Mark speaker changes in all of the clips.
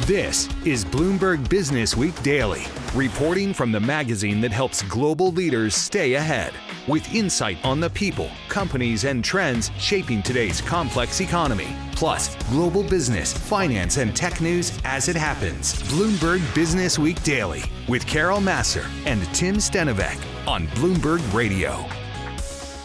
Speaker 1: This is Bloomberg Businessweek Daily, reporting from the magazine that helps global leaders stay ahead, with insight on the people, companies, and trends shaping today's complex economy. Plus, global business, finance, and tech news as it happens. Bloomberg Businessweek Daily with Carol Massar and Tim Stenovec on Bloomberg Radio.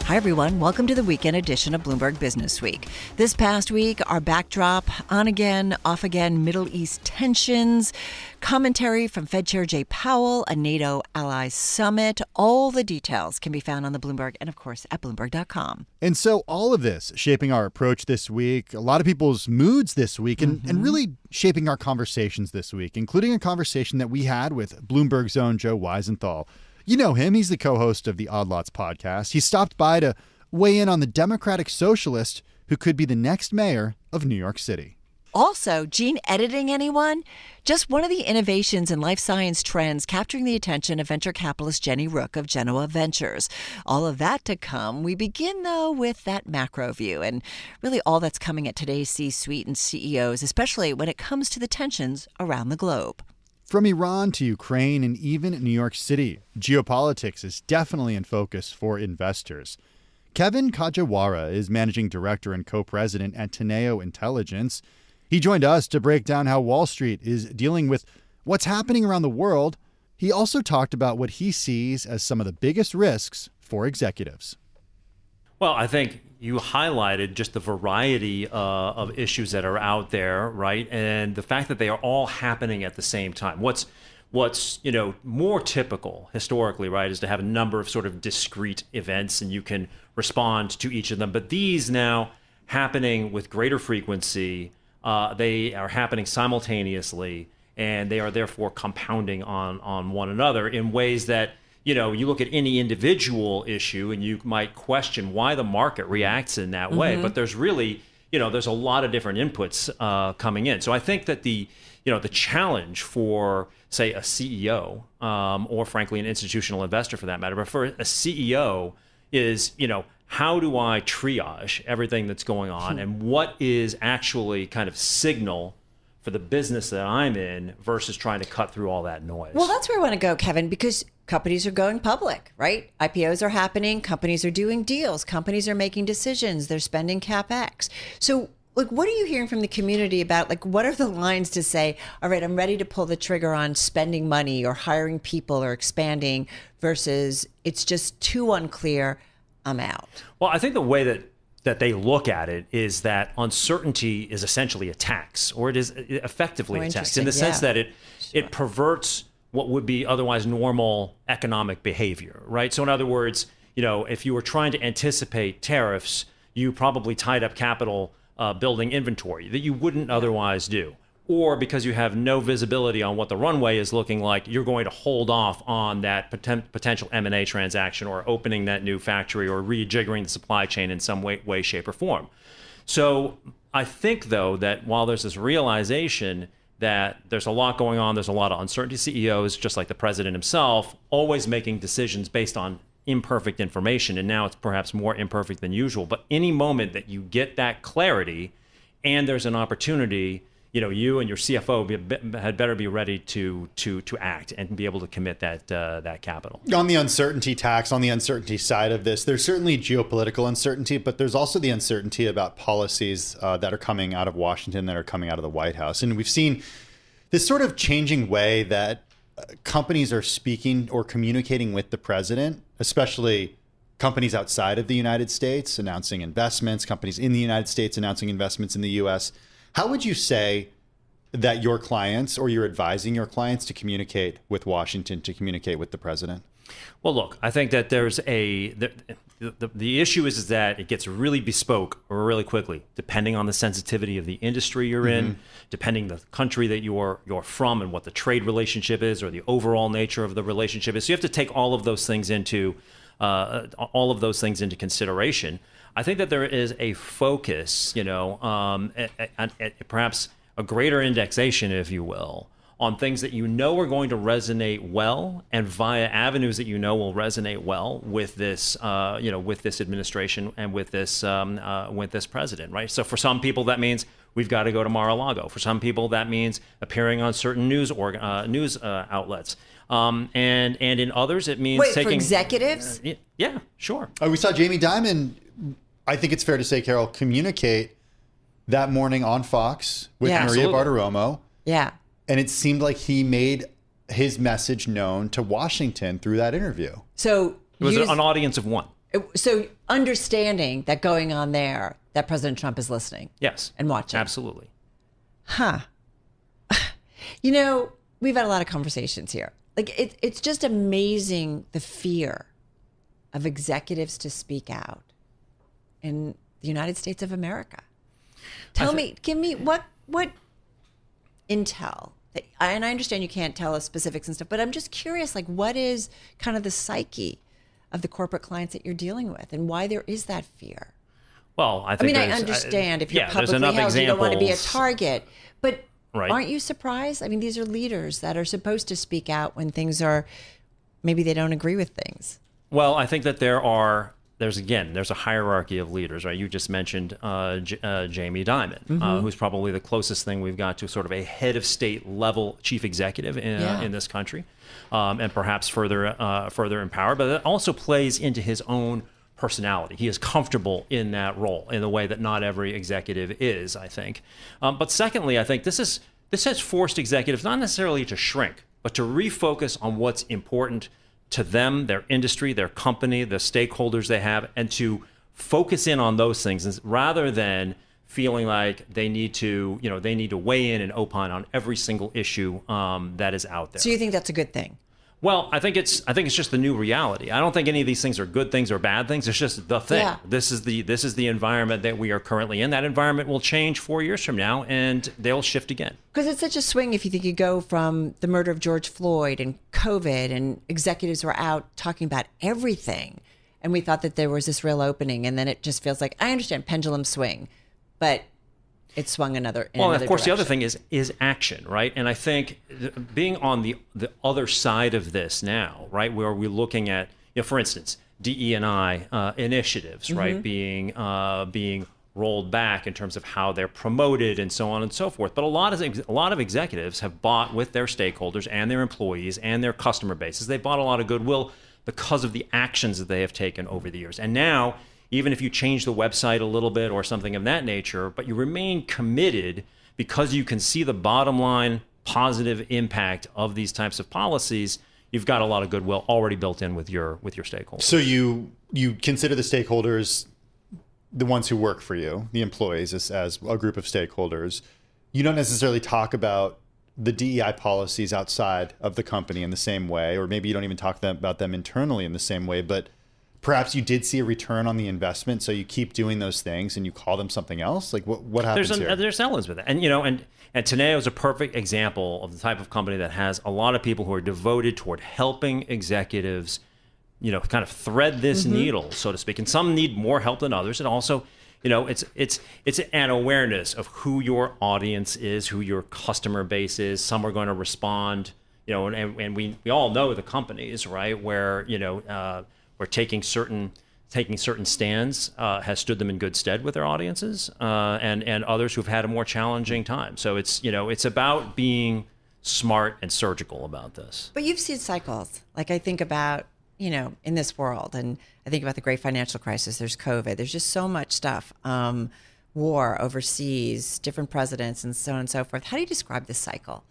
Speaker 2: Hi, everyone. Welcome to the weekend edition of Bloomberg Business Week. This past week, our backdrop, on again, off again, Middle East tensions, commentary from Fed Chair Jay Powell, a NATO allies summit. All the details can be found on the Bloomberg and, of course, at Bloomberg.com.
Speaker 3: And so all of this shaping our approach this week, a lot of people's moods this week, and really shaping our conversations this week, including a conversation that we had with Bloomberg's own Joe Weisenthal. You know him. He's the co-host of the Odd Lots podcast. He stopped by to weigh in on the Democratic socialist who could be the next mayor of New York City.
Speaker 2: Also, gene editing, anyone? Just one of the innovations in life science trends capturing the attention of venture capitalist Jenny Rook of Genoa Ventures. All of that to come. We begin, though, with that macro view and really all that's coming at today's C-suite and CEOs, especially when it comes to the tensions around the globe.
Speaker 3: From Iran to Ukraine and even New York City, geopolitics is definitely in focus for investors. Kevin Kajawara is managing director and co-president at Teneo Intelligence. He joined us to break down how Wall Street is dealing with what's happening around the world. He also talked about what he sees as some of the biggest risks for executives.
Speaker 4: Well, I think you highlighted just the variety of issues that are out there, right? And the fact that they are all happening at the same time. What's more typical historically, right, is to have a number of sort of discrete events and you can respond to each of them. But these now happening with greater frequency, they are happening simultaneously, and they are therefore compounding on one another in ways that, you look at any individual issue and you might question why the market reacts in that way. But there's really, there's a lot of different inputs coming in. So I think that the challenge for, say, a CEO or frankly, an institutional investor for that matter, but for a CEO is, how do I triage everything that's going on and what is actually kind of signal for the business that I'm in versus trying to cut through all that noise?
Speaker 2: Well, that's where I want to go, Kevin, because companies are going public, right? IPOs are happening. Companies are doing deals. Companies are making decisions. They're spending CapEx. So, what are you hearing from the community about, what are the lines to say, all right, I'm ready to pull the trigger on spending money or hiring people or expanding versus it's just too unclear, I'm out? Well,
Speaker 4: I think the way that they look at it is that uncertainty is essentially a tax, or it is effectively a tax in the sense that it perverts what would be otherwise normal economic behavior, right? So in other words, if you were trying to anticipate tariffs, you probably tied up capital building inventory that you wouldn't otherwise do. Or because you have no visibility on what the runway is looking like, you're going to hold off on that potential M&A transaction or opening that new factory or rejiggering the supply chain in some way, shape, or form. So I think, though, that while there's this realization that there's a lot going on, there's a lot of uncertainty, CEOs, just like the president himself, always making decisions based on imperfect information. And now it's perhaps more imperfect than usual. But any moment that you get that clarity and there's an opportunity, you and your CFO had better be ready to act and be able to commit that capital.
Speaker 3: On the uncertainty tax, on the uncertainty side of this, there's certainly geopolitical uncertainty, but there's also the uncertainty about policies that are coming out of Washington, that are coming out of the White House. And we've seen this sort of changing way that companies are speaking or communicating with the president, especially companies outside of the United States announcing investments, companies in the United States announcing investments in the U.S. How would you say that your clients, or you're advising your clients to communicate with Washington, to communicate with the president?
Speaker 4: Well, look, I think that there's the issue is that it gets really bespoke really quickly, depending on the sensitivity of the industry you're in, depending the country that you're from and what the trade relationship is or the overall nature of the relationship is. So you have to take all of those things into consideration. I think that there is a focus, perhaps a greater indexation, if you will, on things that you know are going to resonate well, and via avenues that you know will resonate well with this, with this administration and with this president, right? So for some people, that means we've got to go to Mar-a-Lago. For some people, that means appearing on certain news outlets. And in others, it means taking...
Speaker 2: for executives?
Speaker 4: Yeah, sure.
Speaker 3: We saw Jamie Dimon, I think it's fair to say, Carol, communicate that morning on Fox with Maria
Speaker 4: Absolutely.
Speaker 3: Bartiromo.
Speaker 2: Yeah.
Speaker 3: And it seemed like he made his message known to Washington through that interview.
Speaker 2: So
Speaker 4: it was an audience of one.
Speaker 2: So understanding that going on there, that President Trump is listening.
Speaker 4: Yes.
Speaker 2: And watching.
Speaker 4: Absolutely.
Speaker 2: Huh. We've had a lot of conversations here. Like, it's just amazing, the fear of executives to speak out in the United States of America. Give me what intel, and I understand you can't tell us specifics and stuff, but I'm just curious, like, what is kind of the psyche of the corporate clients that you're dealing with, and why there is that fear?
Speaker 4: Well, I
Speaker 2: understand if you're publicly held, you don't want to be a target, but
Speaker 4: right.
Speaker 2: Aren't you surprised? I mean, these are leaders that are supposed to speak out when things are, maybe they don't agree with things.
Speaker 4: Well, I think that there's a hierarchy of leaders, right? You just mentioned Jamie Dimon, who's probably the closest thing we've got to sort of a head of state level chief executive in this country, and perhaps further in power. But it also plays into his own personality. He is comfortable in that role in the way that not every executive is, I think. But secondly, I think this has forced executives not necessarily to shrink, but to refocus on what's important to them, their industry, their company, the stakeholders they have, and to focus in on those things rather than feeling like they need to weigh in and opine on every single issue that is out there.
Speaker 2: So you think that's a good thing?
Speaker 4: Well, I think it's just the new reality. I don't think any of these things are good things or bad things. It's just the thing.
Speaker 2: Yeah.
Speaker 4: This is the environment that we are currently in. That environment will change 4 years from now, and they'll shift again.
Speaker 2: Because it's such a swing if you think you go from the murder of George Floyd and COVID, and executives were out talking about everything, and we thought that there was this real opening, and then it just feels like, I understand pendulum swing, but it swung another in
Speaker 4: well,
Speaker 2: another
Speaker 4: of course,
Speaker 2: direction.
Speaker 4: the other thing is action, right? And I think being on the other side of this now, right, where we're looking at, for instance, DE&I initiatives, right, being rolled back in terms of how they're promoted and so on and so forth. But a lot of executives have bought with their stakeholders and their employees and their customer bases. They've bought a lot of goodwill because of the actions that they have taken over the years. And now, even if you change the website a little bit or something of that nature, but you remain committed because you can see the bottom line positive impact of these types of policies, you've got a lot of goodwill already built in with your stakeholders.
Speaker 3: So you consider the stakeholders the ones who work for you, the employees, as a group of stakeholders. You don't necessarily talk about the DEI policies outside of the company in the same way, or maybe you don't even talk about them internally in the same way, but perhaps you did see a return on the investment, so you keep doing those things and you call them something else? Like what happens here?
Speaker 4: There's elements with it. And and Teneo is a perfect example of the type of company that has a lot of people who are devoted toward helping executives, kind of thread this needle, so to speak. And some need more help than others. And also, it's an awareness of who your audience is, who your customer base is. Some are going to respond, and we all know the companies, right, where, where taking certain stands has stood them in good stead with their audiences, and others who've had a more challenging time. So it's about being smart and surgical about this.
Speaker 2: But you've seen cycles. Like I think about, in this world, and I think about the great financial crisis, there's COVID, there's just so much stuff, war overseas, different presidents, and so on and so forth. How do you describe this cycle?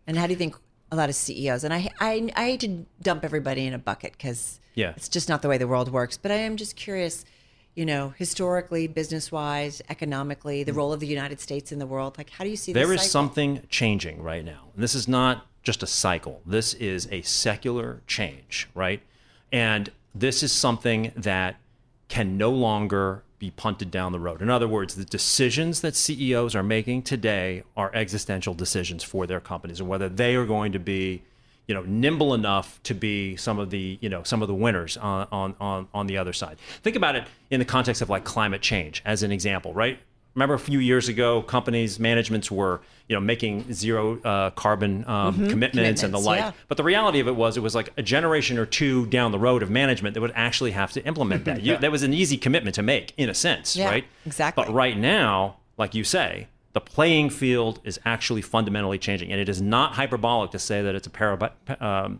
Speaker 2: And how do you think a lot of CEOs, and I hate to dump everybody in a bucket because it's just not the way the world works, but I am just curious, historically, business-wise, economically, the role of the United States in the world, like how do you see this cycle?
Speaker 4: There is something changing right now. This is not just a cycle. This is a secular change, right? And this is something that can no longer be punted down the road. In other words, the decisions that CEOs are making today are existential decisions for their companies, and whether they are going to be, nimble enough to be some of the winners on the other side. Think about it in the context of like climate change as an example, right? remember a few years ago, companies, managements were, making zero carbon commitments and the like. Yeah. But the reality of it was like a generation or two down the road of management that would actually have to implement that. That was an easy commitment to make, in a sense, right?
Speaker 2: Exactly.
Speaker 4: But right now, like you say, the playing field is actually fundamentally changing. And it is not hyperbolic to say that it's a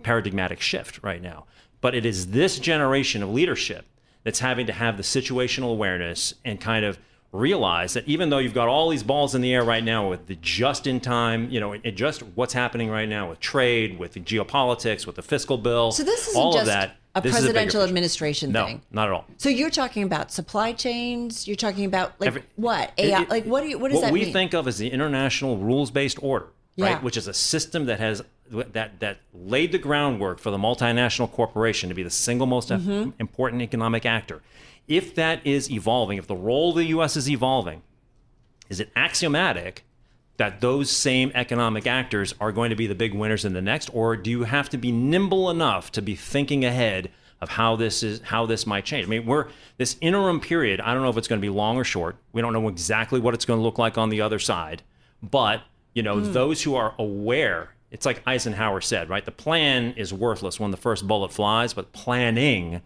Speaker 4: paradigmatic shift right now. But it is this generation of leadership that's having to have the situational awareness and kind of realize that even though you've got all these balls in the air right now with the just-in-time, just what's happening right now with trade, with the geopolitics, with the fiscal bill,
Speaker 2: so this isn't
Speaker 4: all
Speaker 2: just
Speaker 4: of that.
Speaker 2: A presidential administration thing.
Speaker 4: No, not at all.
Speaker 2: So you're talking about supply chains. You're talking about what AI? What does that mean?
Speaker 4: What we think of as the international rules-based order, right? Which is a system that has that laid the groundwork for the multinational corporation to be the single most important economic actor. If that is evolving, if the role of the U.S. is evolving, is it axiomatic that those same economic actors are going to be the big winners in the next, or do you have to be nimble enough to be thinking ahead of how this might change? I mean, this interim period, I don't know if it's going to be long or short. We don't know exactly what it's going to look like on the other side, but those who are aware. It's like Eisenhower said, right? The plan is worthless when the first bullet flies, but planning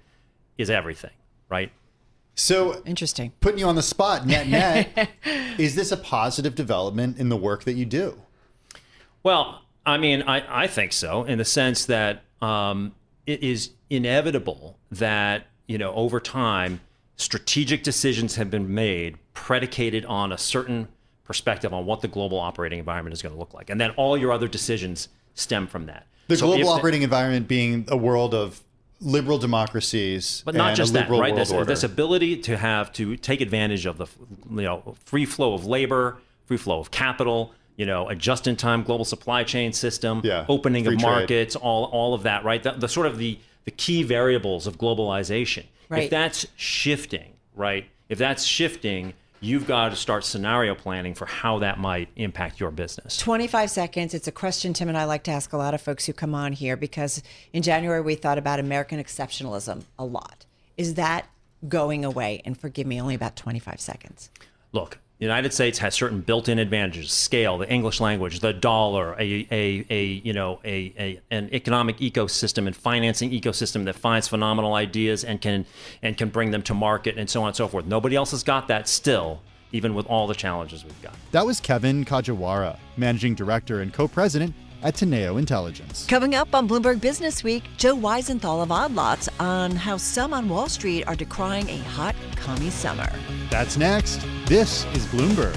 Speaker 4: is everything, right?
Speaker 3: So
Speaker 2: interesting.
Speaker 3: Putting you on the spot, net, is this a positive development in the work that you do?
Speaker 4: Well, I mean, I think so, in the sense that it is inevitable that, over time, strategic decisions have been made predicated on a certain perspective on what the global operating environment is going to look like. And then all your other decisions stem from that.
Speaker 3: The global operating environment being a world of liberal democracies,
Speaker 4: but not just that, right?
Speaker 3: This
Speaker 4: ability to take advantage of the free flow of labor, free flow of capital, a just-in-time global supply chain system, opening of markets, all of that, right? The sort of the key variables of globalization.
Speaker 2: Right.
Speaker 4: If that's shifting, right? If that's shifting, you've got to start scenario planning for how that might impact your business. 25
Speaker 2: seconds. It's a question Tim and I like to ask a lot of folks who come on here, because in January we thought about American exceptionalism a lot. Is that going away? And forgive me, only about 25 seconds.
Speaker 4: Look, the United States has certain built-in advantages: scale, the English language, the dollar, an economic ecosystem and financing ecosystem that finds phenomenal ideas and can bring them to market, and so on and so forth. Nobody else has got that still, even with all the challenges we've got.
Speaker 3: That was Kevin Kajiwara, managing director and co-president at Teneo Intelligence.
Speaker 2: Coming up on Bloomberg Businessweek, Joe Weisenthal of Odd Lots on how some on Wall Street are decrying a hot commie summer.
Speaker 3: That's next. This is Bloomberg.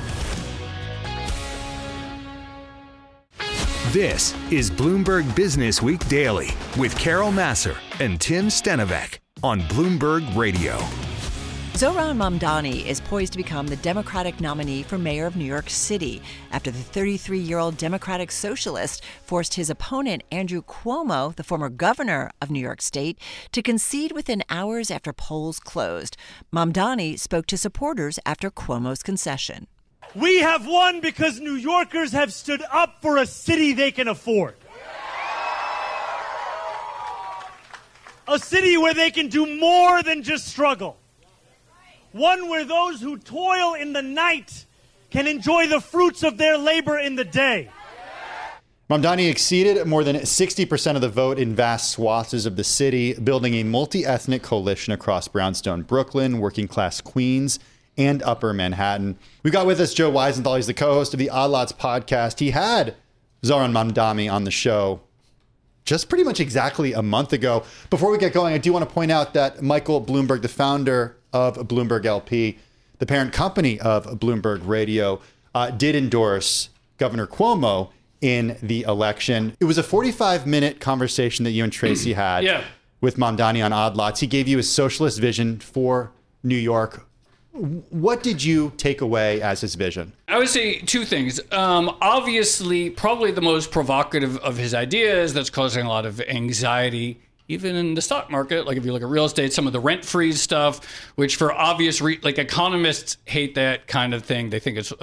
Speaker 1: This is Bloomberg Businessweek Daily with Carol Massar and Tim Stenovec on Bloomberg Radio.
Speaker 2: Zohran Mamdani is poised to become the Democratic nominee for mayor of New York City after the 33-year-old Democratic socialist forced his opponent, Andrew Cuomo, the former governor of New York State, to concede within hours after polls closed. Mamdani spoke to supporters after Cuomo's concession.
Speaker 5: We have won because New Yorkers have stood up for a city they can afford. A city where they can do more than just struggle. One where those who toil in the night can enjoy the fruits of their labor in the day.
Speaker 3: Mamdani exceeded more than 60% of the vote in vast swaths of the city, building a multi-ethnic coalition across brownstone Brooklyn, working-class Queens, and Upper Manhattan. We've got with us Joe Weisenthal. He's the co-host of the Odd Lots podcast. He had Zohran Mamdani on the show just pretty much exactly a month ago. Before we get going, I do want to point out that Michael Bloomberg, the founder of Bloomberg LP, the parent company of Bloomberg Radio, did endorse Governor Cuomo in the election. It was a 45-minute conversation that you and Tracy had with Mamdani on Odd Lots. He gave you his socialist vision for New York. What did you take away as his vision?
Speaker 6: I would say two things. Obviously, probably the most provocative of his ideas that's causing a lot of anxiety, even in the stock market. Like if you look at real estate, some of the rent freeze stuff, which for obvious, like economists hate that kind of thing. They think it's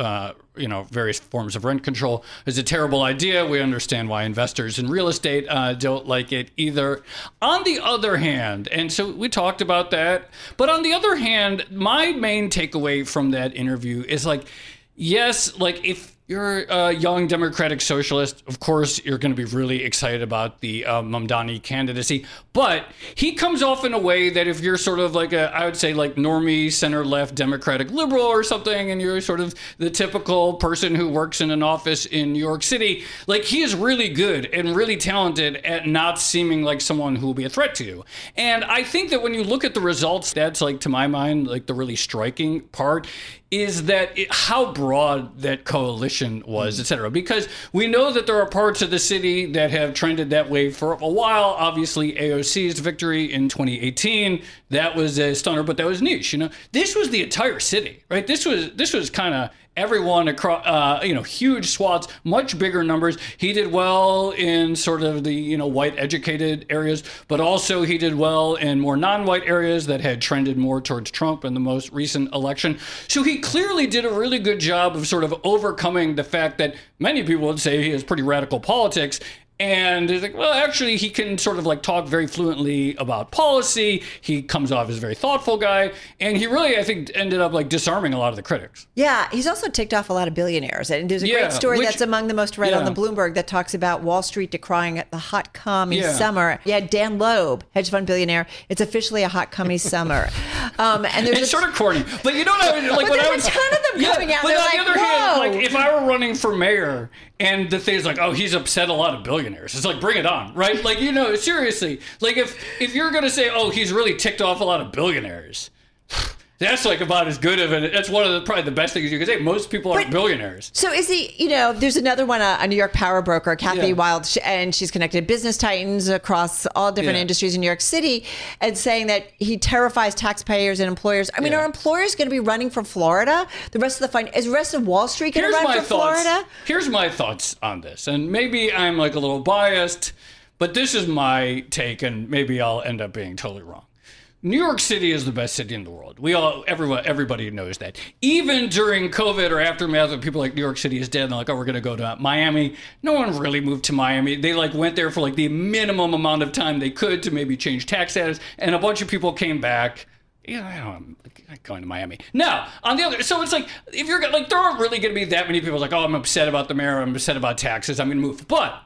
Speaker 6: various forms of rent control is a terrible idea. We understand why investors in real estate don't like it either. On the other hand, and so we talked about that, but on the other hand, my main takeaway from that interview is yes, if you're a young Democratic socialist, of course, you're going to be really excited about the Mamdani candidacy. But he comes off in a way that if you're sort of I would say normie, center-left Democratic liberal or something, and you're sort of the typical person who works in an office in New York City, he is really good and really talented at not seeming like someone who will be a threat to you. And I think that when you look at the results, that's to my mind, the really striking part is that how broad that coalition was, et cetera. Because we know that there are parts of the city that have trended that way for a while. Obviously, AOC's victory in 2018, that was a stunner, but that was niche. This was the entire city, right? This was kind of everyone across, huge swaths, much bigger numbers. He did well in sort of the, white educated areas, but also he did well in more non-white areas that had trended more towards Trump in the most recent election. So he clearly did a really good job of sort of overcoming the fact that many people would say he has pretty radical politics. And it's actually, he can sort of talk very fluently about policy. He comes off as a very thoughtful guy. And he really, I think, ended up disarming a lot of the critics.
Speaker 2: Yeah, he's also ticked off a lot of billionaires. And there's a great story that's among the most read on the Bloomberg that talks about Wall Street decrying the hot commie summer. Yeah, Dan Loeb, hedge fund billionaire. It's officially a hot commie summer. And there's
Speaker 6: it's sort of corny. But you know what I mean?
Speaker 2: But there's a ton of them coming out.
Speaker 6: But on the other hand,
Speaker 2: whoa.
Speaker 6: if I were running for mayor and the thing's he's upset a lot of billionaires, it's bring it on, right? Seriously, if you're going to say, he's really ticked off a lot of billionaires, that's about as good of it. That's one of probably the best things you can say. Most people aren't billionaires.
Speaker 2: So is he, there's another one, a New York power broker, Kathy Wild, and she's connected business titans across all different industries in New York City, and saying that he terrifies taxpayers and employers. I mean, are employers going to be running for Florida? The rest of is the rest of Wall Street going to run for Florida?
Speaker 6: Here's my thoughts on this. And maybe I'm a little biased, but this is my take, and maybe I'll end up being totally wrong. New York City is the best city in the world. Everybody knows that. Even during COVID or aftermath, when people New York City is dead, and they're we're going to go to Miami. No one really moved to Miami. They went there for the minimum amount of time they could to maybe change tax status, and a bunch of people came back. I'm going to Miami. Now, on the other, so it's if you're there aren't really going to be that many people I'm upset about the mayor, I'm upset about taxes, I'm going to move. But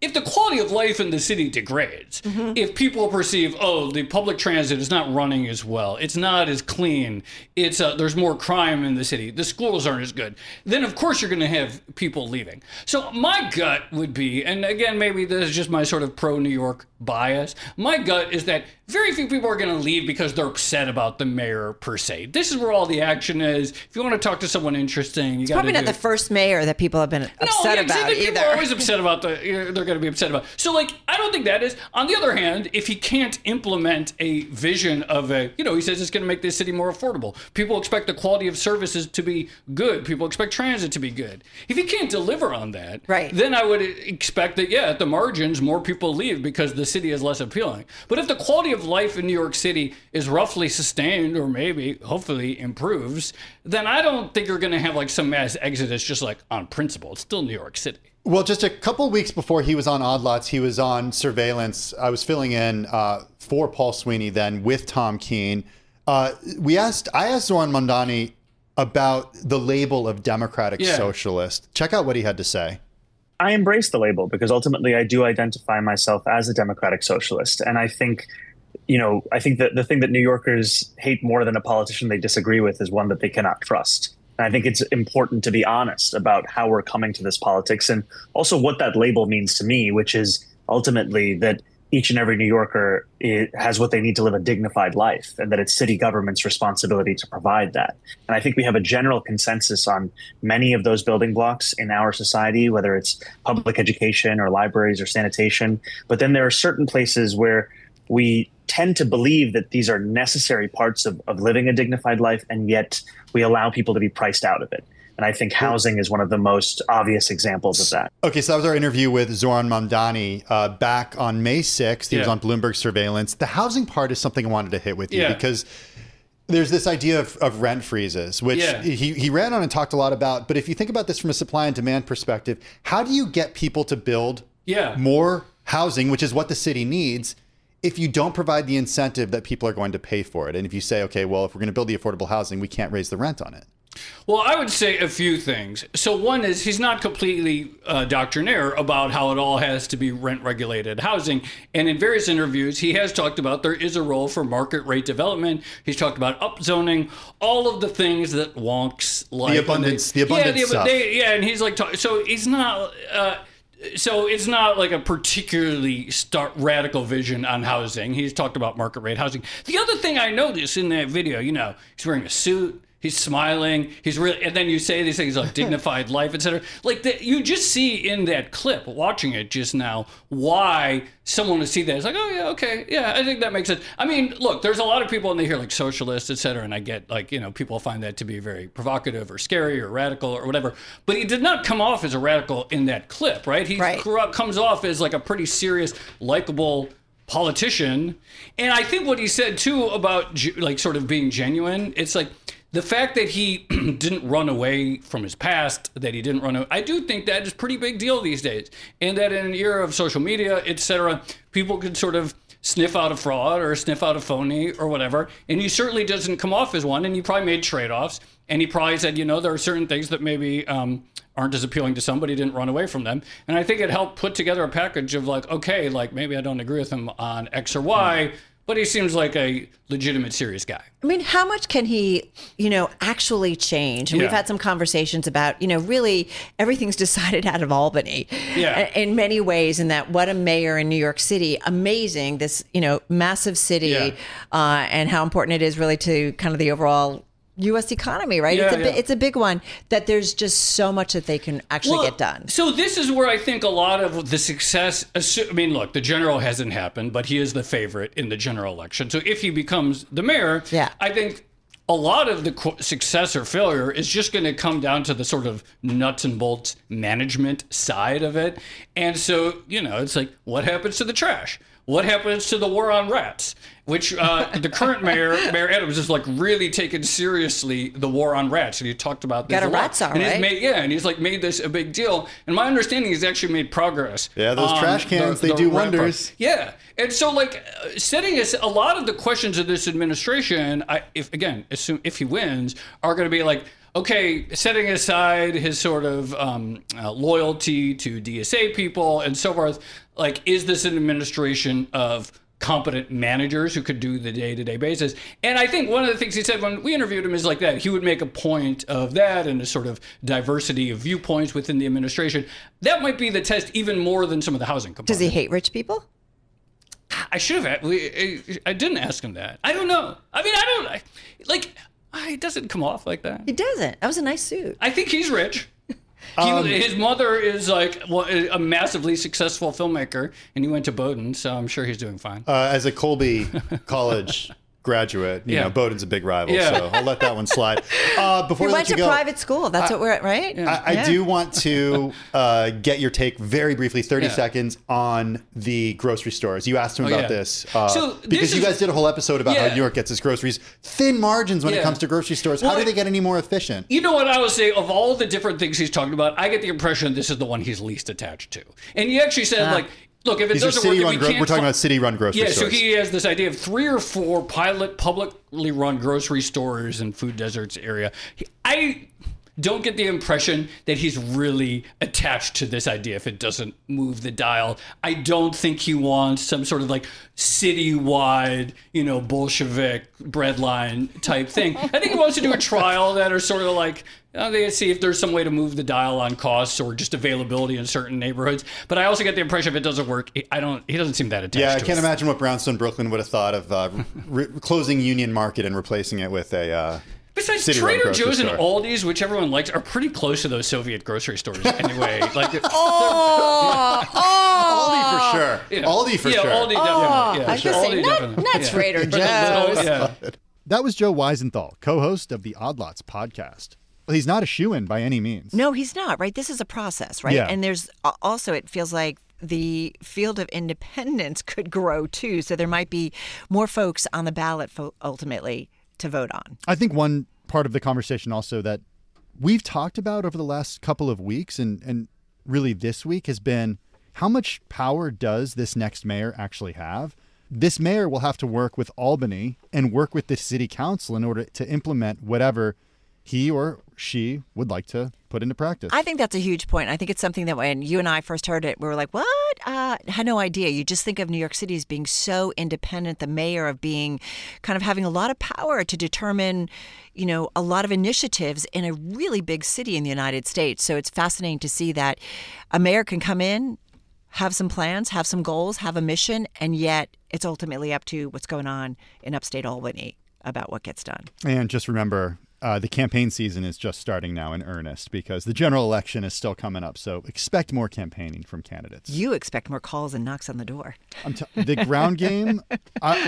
Speaker 6: if the quality of life in the city degrades, if people perceive, the public transit is not running as well, it's not as clean, it's there's more crime in the city, the schools aren't as good, then of course you're going to have people leaving. So my gut would be, and again, maybe this is just my sort of pro-New York bias, my gut is that very few people are going to leave because they're upset about the mayor per se. This is where all the action is. If you want to talk to someone interesting, you got to
Speaker 2: probably not the first mayor that people have been upset about either.
Speaker 6: People are always upset about they're going to be upset about. So I don't think that is. On the other hand, if he can't implement a vision of he says it's going to make this city more affordable. People expect the quality of services to be good. People expect transit to be good. If he can't deliver on that, then I would expect that, at the margins, more people leave because the city is less appealing. But if the quality of life in New York City is roughly sustained, or maybe hopefully improves, then I don't think you're going to have some mass exodus just on principle. It's still New York City.
Speaker 3: Well, just a couple weeks before he was on Odd Lots, he was on Surveillance. I was filling in for Paul Sweeney then with Tom Keene. I asked Zoran Mamdani about the label of Democratic Socialist. Check out what he had to say.
Speaker 7: I embrace the label because ultimately I do identify myself as a Democratic Socialist. And I think, that the thing that New Yorkers hate more than a politician they disagree with is one that they cannot trust. And I think it's important to be honest about how we're coming to this politics and also what that label means to me, which is ultimately that each and every New Yorker has what they need to live a dignified life, and that it's city government's responsibility to provide that. And I think we have a general consensus on many of those building blocks in our society, whether it's public education or libraries or sanitation. But then there are certain places where we tend to believe that these are necessary parts of living a dignified life, and yet we allow people to be priced out of it. And I think housing is one of the most obvious examples of that.
Speaker 3: Okay, so that was our interview with Zoran Mamdani back on May 6th. He was on Bloomberg Surveillance. The housing part is something I wanted to hit with you because There's this idea of rent freezes, which he ran on and talked a lot about. But if you think about this from a supply and demand perspective, how do you get people to build more housing, which is what the city needs, if you don't provide the incentive that people are going to pay for it? And if you say, okay, well, if we're going to build the affordable housing, we can't raise the rent on it.
Speaker 6: Well, I would say a few things. So one is he's not completely doctrinaire about how it all has to be rent-regulated housing. And in various interviews, he has talked about there is a role for market rate development. He's talked about upzoning, all of the things that wonks like.
Speaker 3: The abundance stuff.
Speaker 6: And he's like, so he's not... So it's not like a particularly radical vision on housing. He's talked about market rate housing. The other thing I noticed in that video, he's wearing a suit. He's smiling. He's really, and then you say these things like dignified life, etc. Like you just see in that clip, watching it just now, why someone would see that. It's like, oh yeah, okay, yeah, I think that makes sense. I mean, look, there's a lot of people and they hear like socialist, etc. And I get like, people find that to be very provocative or scary or radical or whatever. But he did not come off as a radical in that clip, right? He comes off as like a pretty serious, likable politician. And I think what he said too about like sort of being genuine, it's like, the fact that he didn't run away from his past, I do think that is a pretty big deal these days. And that in an era of social media, et cetera, people can sort of sniff out a fraud or sniff out a phony or whatever. And he certainly doesn't come off as one. And he probably made trade-offs. And he probably said, there are certain things that maybe aren't as appealing to some, but he didn't run away from them. And I think it helped put together a package of like, okay, like maybe I don't agree with him on X or Y, but he seems like a legitimate, serious guy. I
Speaker 2: mean, how much can he, actually change? And we've had some conversations about, really everything's decided out of Albany in many ways, and that what a mayor in New York City, amazing, this, massive city, and how important it is really to kind of the overall U.S. economy, right? It's a big one, that there's just so much that they can actually get done.
Speaker 6: So this is where I think a lot of the success, look, the general hasn't happened, but he is the favorite in the general election. So if he becomes the mayor, I think a lot of the success or failure is just going to come down to the sort of nuts and bolts management side of it. And so, it's like, what happens to the trash? What happens to the war on rats? Which the current mayor Adams, is like really taken seriously the war on rats, and he talked about this.
Speaker 2: Got a rat czar, right?
Speaker 6: And he's like made this a big deal. And my understanding is he's actually made progress.
Speaker 3: Yeah, those trash cans, they do wonders.
Speaker 6: Yeah, and so like setting us a lot of the questions of this administration, if he wins, are going to be like, okay, setting aside his sort of loyalty to DSA people and so forth, like, is this an administration of competent managers who could do the day-to-day basis? And I think one of the things he said when we interviewed him is like that. He would make a point of that and a sort of diversity of viewpoints within the administration. That might be the test even more than some of the housing components.
Speaker 2: Does he hate rich people?
Speaker 6: I should have. I didn't ask him that. I don't know. I mean, he doesn't come off like that.
Speaker 2: He doesn't. That was a nice suit.
Speaker 6: I think he's rich. His mother is like a massively successful filmmaker, and he went to Bowdoin, so I'm sure he's doing fine.
Speaker 3: As a Colby College graduate, you know, Bowdoin's a big rival, so I'll let that one slide. Before
Speaker 2: we went to private school. That's what we're at, right?
Speaker 3: I do want to get your take very briefly, 30 seconds, on the grocery stores. You asked him about this because you guys did a whole episode about how New York gets its groceries. Thin margins when it comes to grocery stores. How do they get any more efficient?
Speaker 6: You know what I would say? Of all the different things he's talking about, I get the impression this is the one he's least attached to. And he actually said, look, if it doesn't work,
Speaker 3: we're talking about city-run grocery stores.
Speaker 6: Yeah, so he has this idea of 3 or 4 pilot publicly run grocery stores in food deserts area. I don't get the impression that he's really attached to this idea if it doesn't move the dial. I don't think he wants some sort of like citywide, Bolshevik breadline type thing. I think he wants to do a trial that are sort of like, they see if there's some way to move the dial on costs or just availability in certain neighborhoods. But I also get the impression if it doesn't work, he doesn't seem that attached to it.
Speaker 3: Yeah, I can't imagine what Brownstone Brooklyn would have thought of closing Union Market and replacing it with a
Speaker 6: Besides, Trader Joe's and Aldi's, which everyone likes, are pretty close to those Soviet grocery stores anyway.
Speaker 3: Aldi for sure.
Speaker 6: Yeah.
Speaker 3: Aldi for sure.
Speaker 6: Aldi definitely.
Speaker 2: I was going to say, not Trader Joe's.
Speaker 3: That was Joe Weisenthal, co-host of the Odd Lots podcast. Well, he's not a shoo-in by any means.
Speaker 2: No, he's not, right? This is a process, right?
Speaker 3: Yeah.
Speaker 2: And there's also, it feels like the field of independents could grow too. So there might be more folks on the ballot ultimately to vote on.
Speaker 3: I think one part of the conversation also that we've talked about over the last couple of weeks and really this week has been how much power does this next mayor actually have? This mayor will have to work with Albany and work with the city council in order to implement whatever he or she would like to put into practice.
Speaker 2: I think that's a huge point. I think it's something that when you and I first heard it, we were like, what? I had no idea. You just think of New York City as being so independent, the mayor of being kind of having a lot of power to determine, a lot of initiatives in a really big city in the United States. So it's fascinating to see that a mayor can come in, have some plans, have some goals, have a mission, and yet it's ultimately up to what's going on in upstate Albany about what gets done.
Speaker 3: And just remember, the campaign season is just starting now in earnest because the general election is still coming up. So expect more campaigning from candidates.
Speaker 2: You expect more calls and knocks on the door.
Speaker 3: The ground game,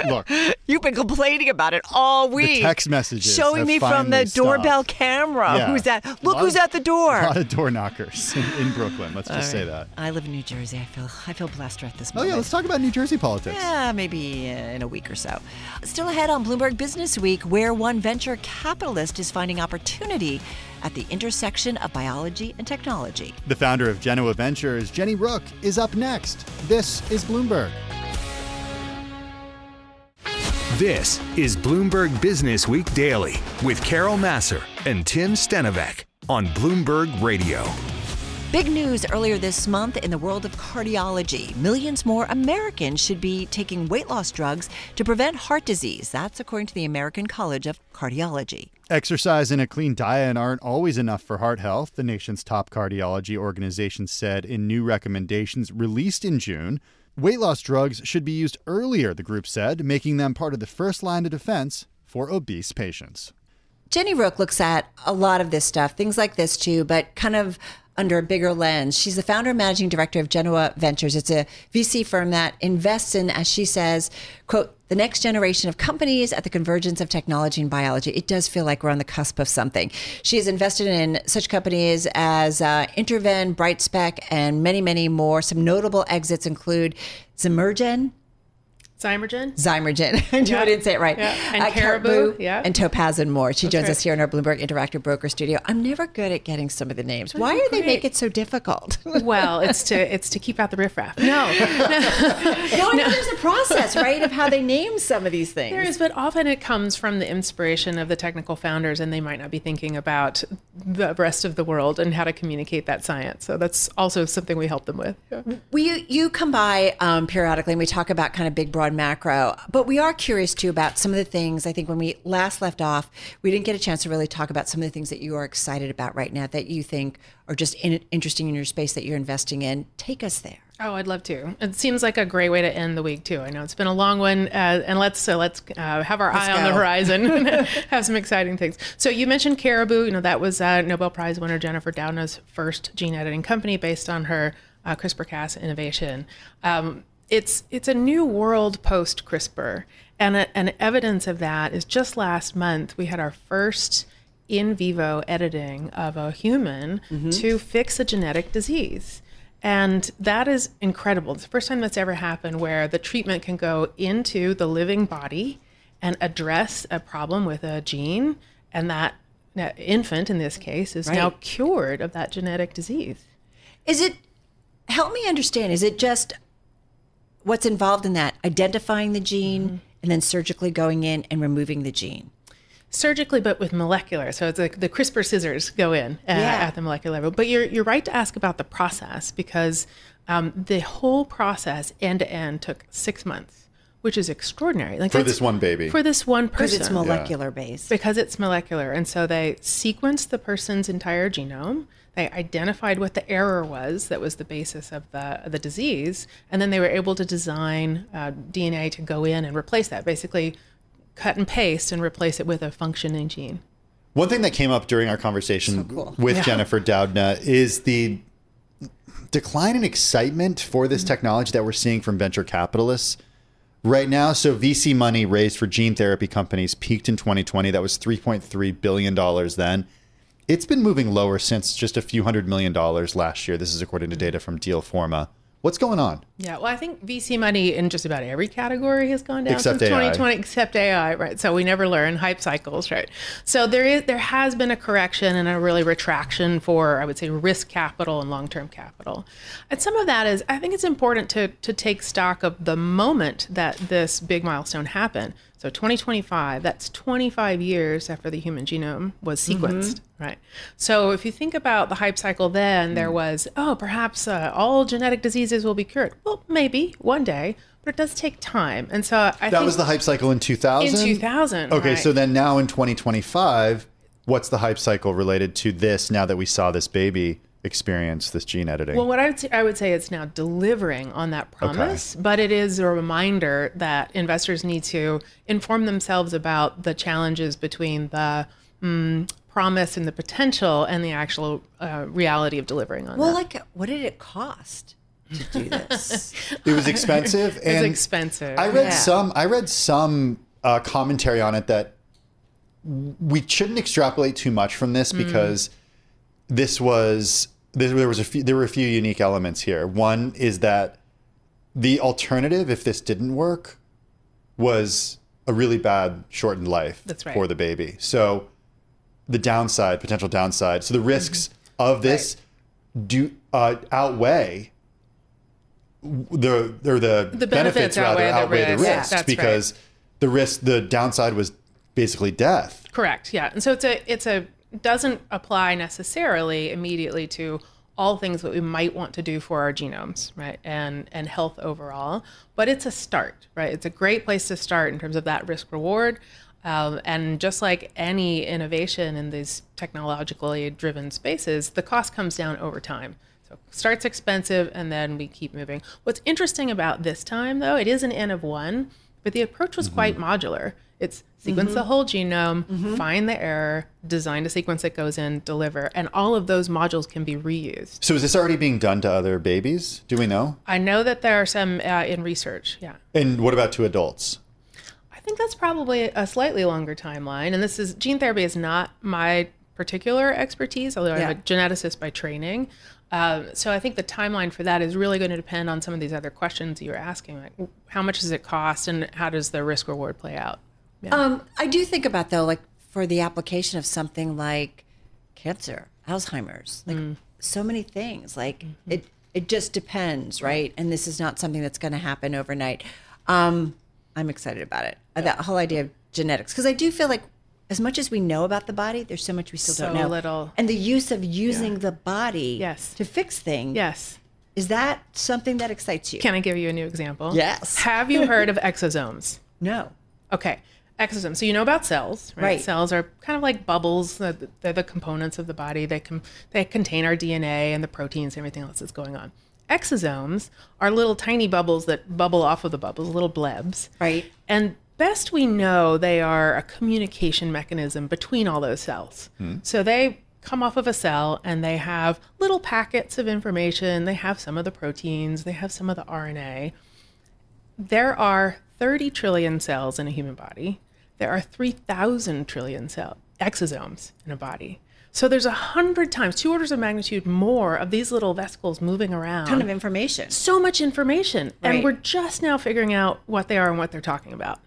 Speaker 3: look.
Speaker 2: You've been complaining about it all week.
Speaker 3: The text messages
Speaker 2: showing me from the doorbell camera.
Speaker 3: Yeah.
Speaker 2: Who's that? Look who's at the door.
Speaker 3: A lot of door knockers in Brooklyn. Let's just say that.
Speaker 2: I live in New Jersey. I feel blessed right this
Speaker 3: Oh
Speaker 2: moment.
Speaker 3: yeah, let's talk about New Jersey politics.
Speaker 2: Yeah, maybe in a week or so. Still ahead on Bloomberg Businessweek, where one venture capitalist is finding opportunity at the intersection of biology and technology.
Speaker 3: The founder of Genoa Ventures, Jenny Rook, is up next. This is Bloomberg.
Speaker 1: This is Bloomberg Businessweek Daily with Carol Massar and Tim Stenovec on Bloomberg Radio.
Speaker 2: Big news earlier this month in the world of cardiology. Millions more Americans should be taking weight loss drugs to prevent heart disease. That's according to the American College of Cardiology.
Speaker 3: Exercise and a clean diet aren't always enough for heart health, the nation's top cardiology organization said in new recommendations released in June. Weight loss drugs should be used earlier, the group said, making them part of the first line of defense for obese patients.
Speaker 2: Jenny Rook looks at a lot of this stuff, things like this too, but kind of under a bigger lens. She's the founder and managing director of Genoa Ventures. It's a VC firm that invests in, as she says, quote, the next generation of companies at the convergence of technology and biology. It does feel like we're on the cusp of something. She has invested in such companies as Interven, Brightspec, and many, many more. Some notable exits include Zymergen. I didn't say it right.
Speaker 8: Yeah. And Caribou. Yeah.
Speaker 2: And Topaz and more. She joins us here in our Bloomberg Interactive Broker Studio. I'm never good at getting some of the names. Why do they make it so difficult?
Speaker 8: Well, it's to keep out the riffraff. No.
Speaker 2: I know there's a process, right, of how they name some of these things.
Speaker 8: There is, but often it comes from the inspiration of the technical founders, and they might not be thinking about the rest of the world and how to communicate that science. So that's also something we help them with. Yeah.
Speaker 2: You come by periodically, and we talk about kind of big, broad macro, but we are curious too about some of the things. I think when we last left off, we didn't get a chance to really talk about some of the things that you are excited about right now that you think are just interesting in your space that you're investing in. Take us there.
Speaker 8: Oh, I'd love to. It seems like a great way to end the week too. I know it's been a long one, and let's have our eye on the horizon and have some exciting things. So you mentioned Caribou. That was Nobel Prize winner Jennifer Doudna's first gene editing company based on her CRISPR-Cas innovation. It's a new world post CRISPR, and evidence of that is just last month we had our first in vivo editing of a human to fix a genetic disease. And that is incredible. It's the first time that's ever happened where the treatment can go into the living body and address a problem with a gene, and that infant in this case is now cured of that genetic disease.
Speaker 2: Help me understand, is it just what's involved in that, identifying the gene and then surgically going in and removing the gene?
Speaker 8: Surgically, but with molecular. So it's like the CRISPR scissors go in at the molecular level. But you're right to ask about the process, because the whole process end to end took 6 months, which is extraordinary.
Speaker 3: Like for this one baby.
Speaker 8: For this one person.
Speaker 2: Because it's molecular based.
Speaker 8: Because it's molecular. And so they sequenced the person's entire genome. They identified what the error was that was the basis of the disease, and then they were able to design DNA to go in and replace that, basically cut and paste and replace it with a functioning gene.
Speaker 3: One thing that came up during our conversation with Jennifer Doudna is the decline in excitement for this technology that we're seeing from venture capitalists right now. So VC money raised for gene therapy companies peaked in 2020. That was $3.3 billion then. It's been moving lower since just a few $100 million last year. This is according to data from Dealforma. What's going on?
Speaker 8: Yeah, well, I think VC money in just about every category has gone down
Speaker 3: Except
Speaker 8: since
Speaker 3: AI.
Speaker 8: 2020, except AI, right? So we never learn hype cycles, right? So there has been a correction and a really retraction for, I would say, risk capital and long-term capital. And some of that is, I think it's important to take stock of the moment that this big milestone happened. So 2025, that's 25 years after the human genome was sequenced, right? So if you think about the hype cycle then, there was, perhaps all genetic diseases will be cured. Well, maybe one day, but it does take time. And so I think
Speaker 3: that was the hype cycle in 2000?
Speaker 8: In 2000,
Speaker 3: Okay,
Speaker 8: right.
Speaker 3: so then now in 2025, what's the hype cycle related to this now that we saw this baby experience this gene editing?
Speaker 8: Well, what I would say it's now delivering on that promise, but it is a reminder that investors need to inform themselves about the challenges between the promise and the potential and the actual reality of delivering on that.
Speaker 2: Well, like, what did it cost to do this?
Speaker 3: It was expensive.
Speaker 8: It was expensive.
Speaker 3: I read some commentary on it that we shouldn't extrapolate too much from this because there were a few unique elements here. One is that the alternative, if this didn't work, was a really bad shortened life for the baby. So the potential downside. So the risks of this do outweigh the benefits rather outweigh the risks because the downside was basically death.
Speaker 8: Correct. Yeah. And so it doesn't apply necessarily immediately to all things that we might want to do for our genomes, right? And health overall, but it's a start, right? It's a great place to start in terms of that risk reward. And just like any innovation in these technologically driven spaces, the cost comes down over time. So it starts expensive and then we keep moving. What's interesting about this time though, it is an N of one, but the approach was quite modular. It's sequence the whole genome, find the error, design a sequence that goes in, deliver, and all of those modules can be reused.
Speaker 3: So is this already being done to other babies? Do we know?
Speaker 8: I know that there are some in research, yeah.
Speaker 3: And what about to adults?
Speaker 8: I think that's probably a slightly longer timeline. And gene therapy is not my particular expertise, although I'm a geneticist by training. So I think the timeline for that is really going to depend on some of these other questions you were asking, like how much does it cost and how does the risk reward play out? Yeah.
Speaker 2: I do think about though, like for the application of something like cancer, Alzheimer's, like so many things, like it just depends, right? And this is not something that's going to happen overnight. I'm excited about it. That whole idea of genetics, because I do feel like as much as we know about the body, there's so much we still don't know.
Speaker 8: So little.
Speaker 2: And the use of using the body to fix things.
Speaker 8: Yes.
Speaker 2: Is that something that excites you?
Speaker 8: Can I give you a new example?
Speaker 2: Yes.
Speaker 8: Have you heard of exosomes?
Speaker 2: No.
Speaker 8: Okay. Exosomes. So you know about cells, right? Cells are kind of like bubbles. They're the components of the body. They contain our DNA and the proteins and everything else that's going on. Exosomes are little tiny bubbles that bubble off of the bubbles, little blebs.
Speaker 2: Right.
Speaker 8: And best we know, they are a communication mechanism between all those cells. So they come off of a cell and they have little packets of information. They have some of the proteins. They have some of the RNA. There are 30 trillion cells in a human body. There are 3,000 trillion exosomes in a body. So there's 100 times, 2 orders of magnitude more of these little vesicles moving around.
Speaker 2: Ton of information.
Speaker 8: So much information.
Speaker 2: Right.
Speaker 8: And we're just now figuring out what they are and what they're talking about.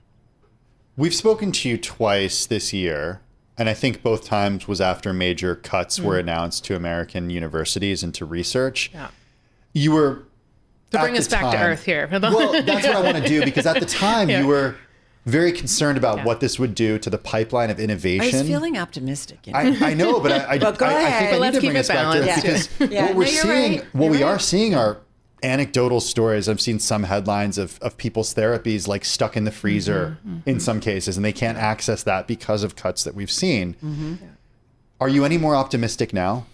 Speaker 3: We've spoken to you twice this year, and I think both times was after major cuts were announced to American universities and to research.
Speaker 8: Yeah.
Speaker 3: You were...
Speaker 8: To bring us back to earth here.
Speaker 3: Well, that's what I want to do, because at the time you were very concerned about what this would do to the pipeline of innovation.
Speaker 2: I was feeling optimistic. You know?
Speaker 3: I know, but I
Speaker 2: But go
Speaker 3: think
Speaker 2: ahead.
Speaker 3: I
Speaker 8: Let's
Speaker 3: need to
Speaker 8: keep
Speaker 3: bring
Speaker 8: it
Speaker 3: us back to earth
Speaker 8: balanced.
Speaker 3: because what we're seeing,
Speaker 2: right.
Speaker 3: what
Speaker 2: You're
Speaker 3: we
Speaker 2: right.
Speaker 3: are seeing are anecdotal stories. I've seen some headlines of people's therapies like stuck in the freezer in some cases, and they can't access that because of cuts that we've seen. Are you any more optimistic now?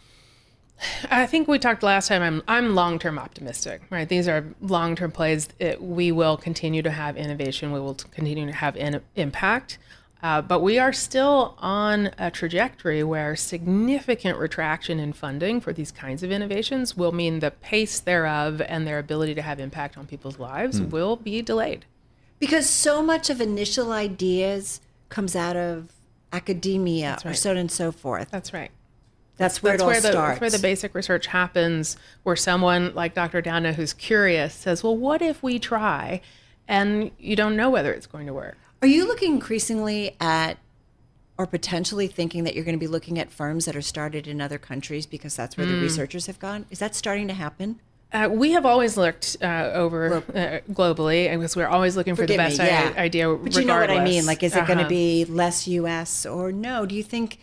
Speaker 8: I think we talked last time. I'm long-term optimistic, right? These are long-term plays. We will continue to have innovation. We will continue to have impact. But we are still on a trajectory where significant retraction in funding for these kinds of innovations will mean the pace thereof and their ability to have impact on people's lives will be delayed.
Speaker 2: Because so much of initial ideas comes out of academia or so on and so forth.
Speaker 8: That's right.
Speaker 2: That's where it all starts.
Speaker 8: That's where the basic research happens, where someone like Dr. Downa, who's curious, says, well, what if we try? And you don't know whether it's going to work.
Speaker 2: Are you looking increasingly at, or potentially thinking that you're going to be looking at firms that are started in other countries because that's where the researchers have gone? Is that starting to happen?
Speaker 8: We have always looked over globally, because we're always looking for the best idea.
Speaker 2: But you know what I mean? Like, is it going to be less U.S. or no? Do you think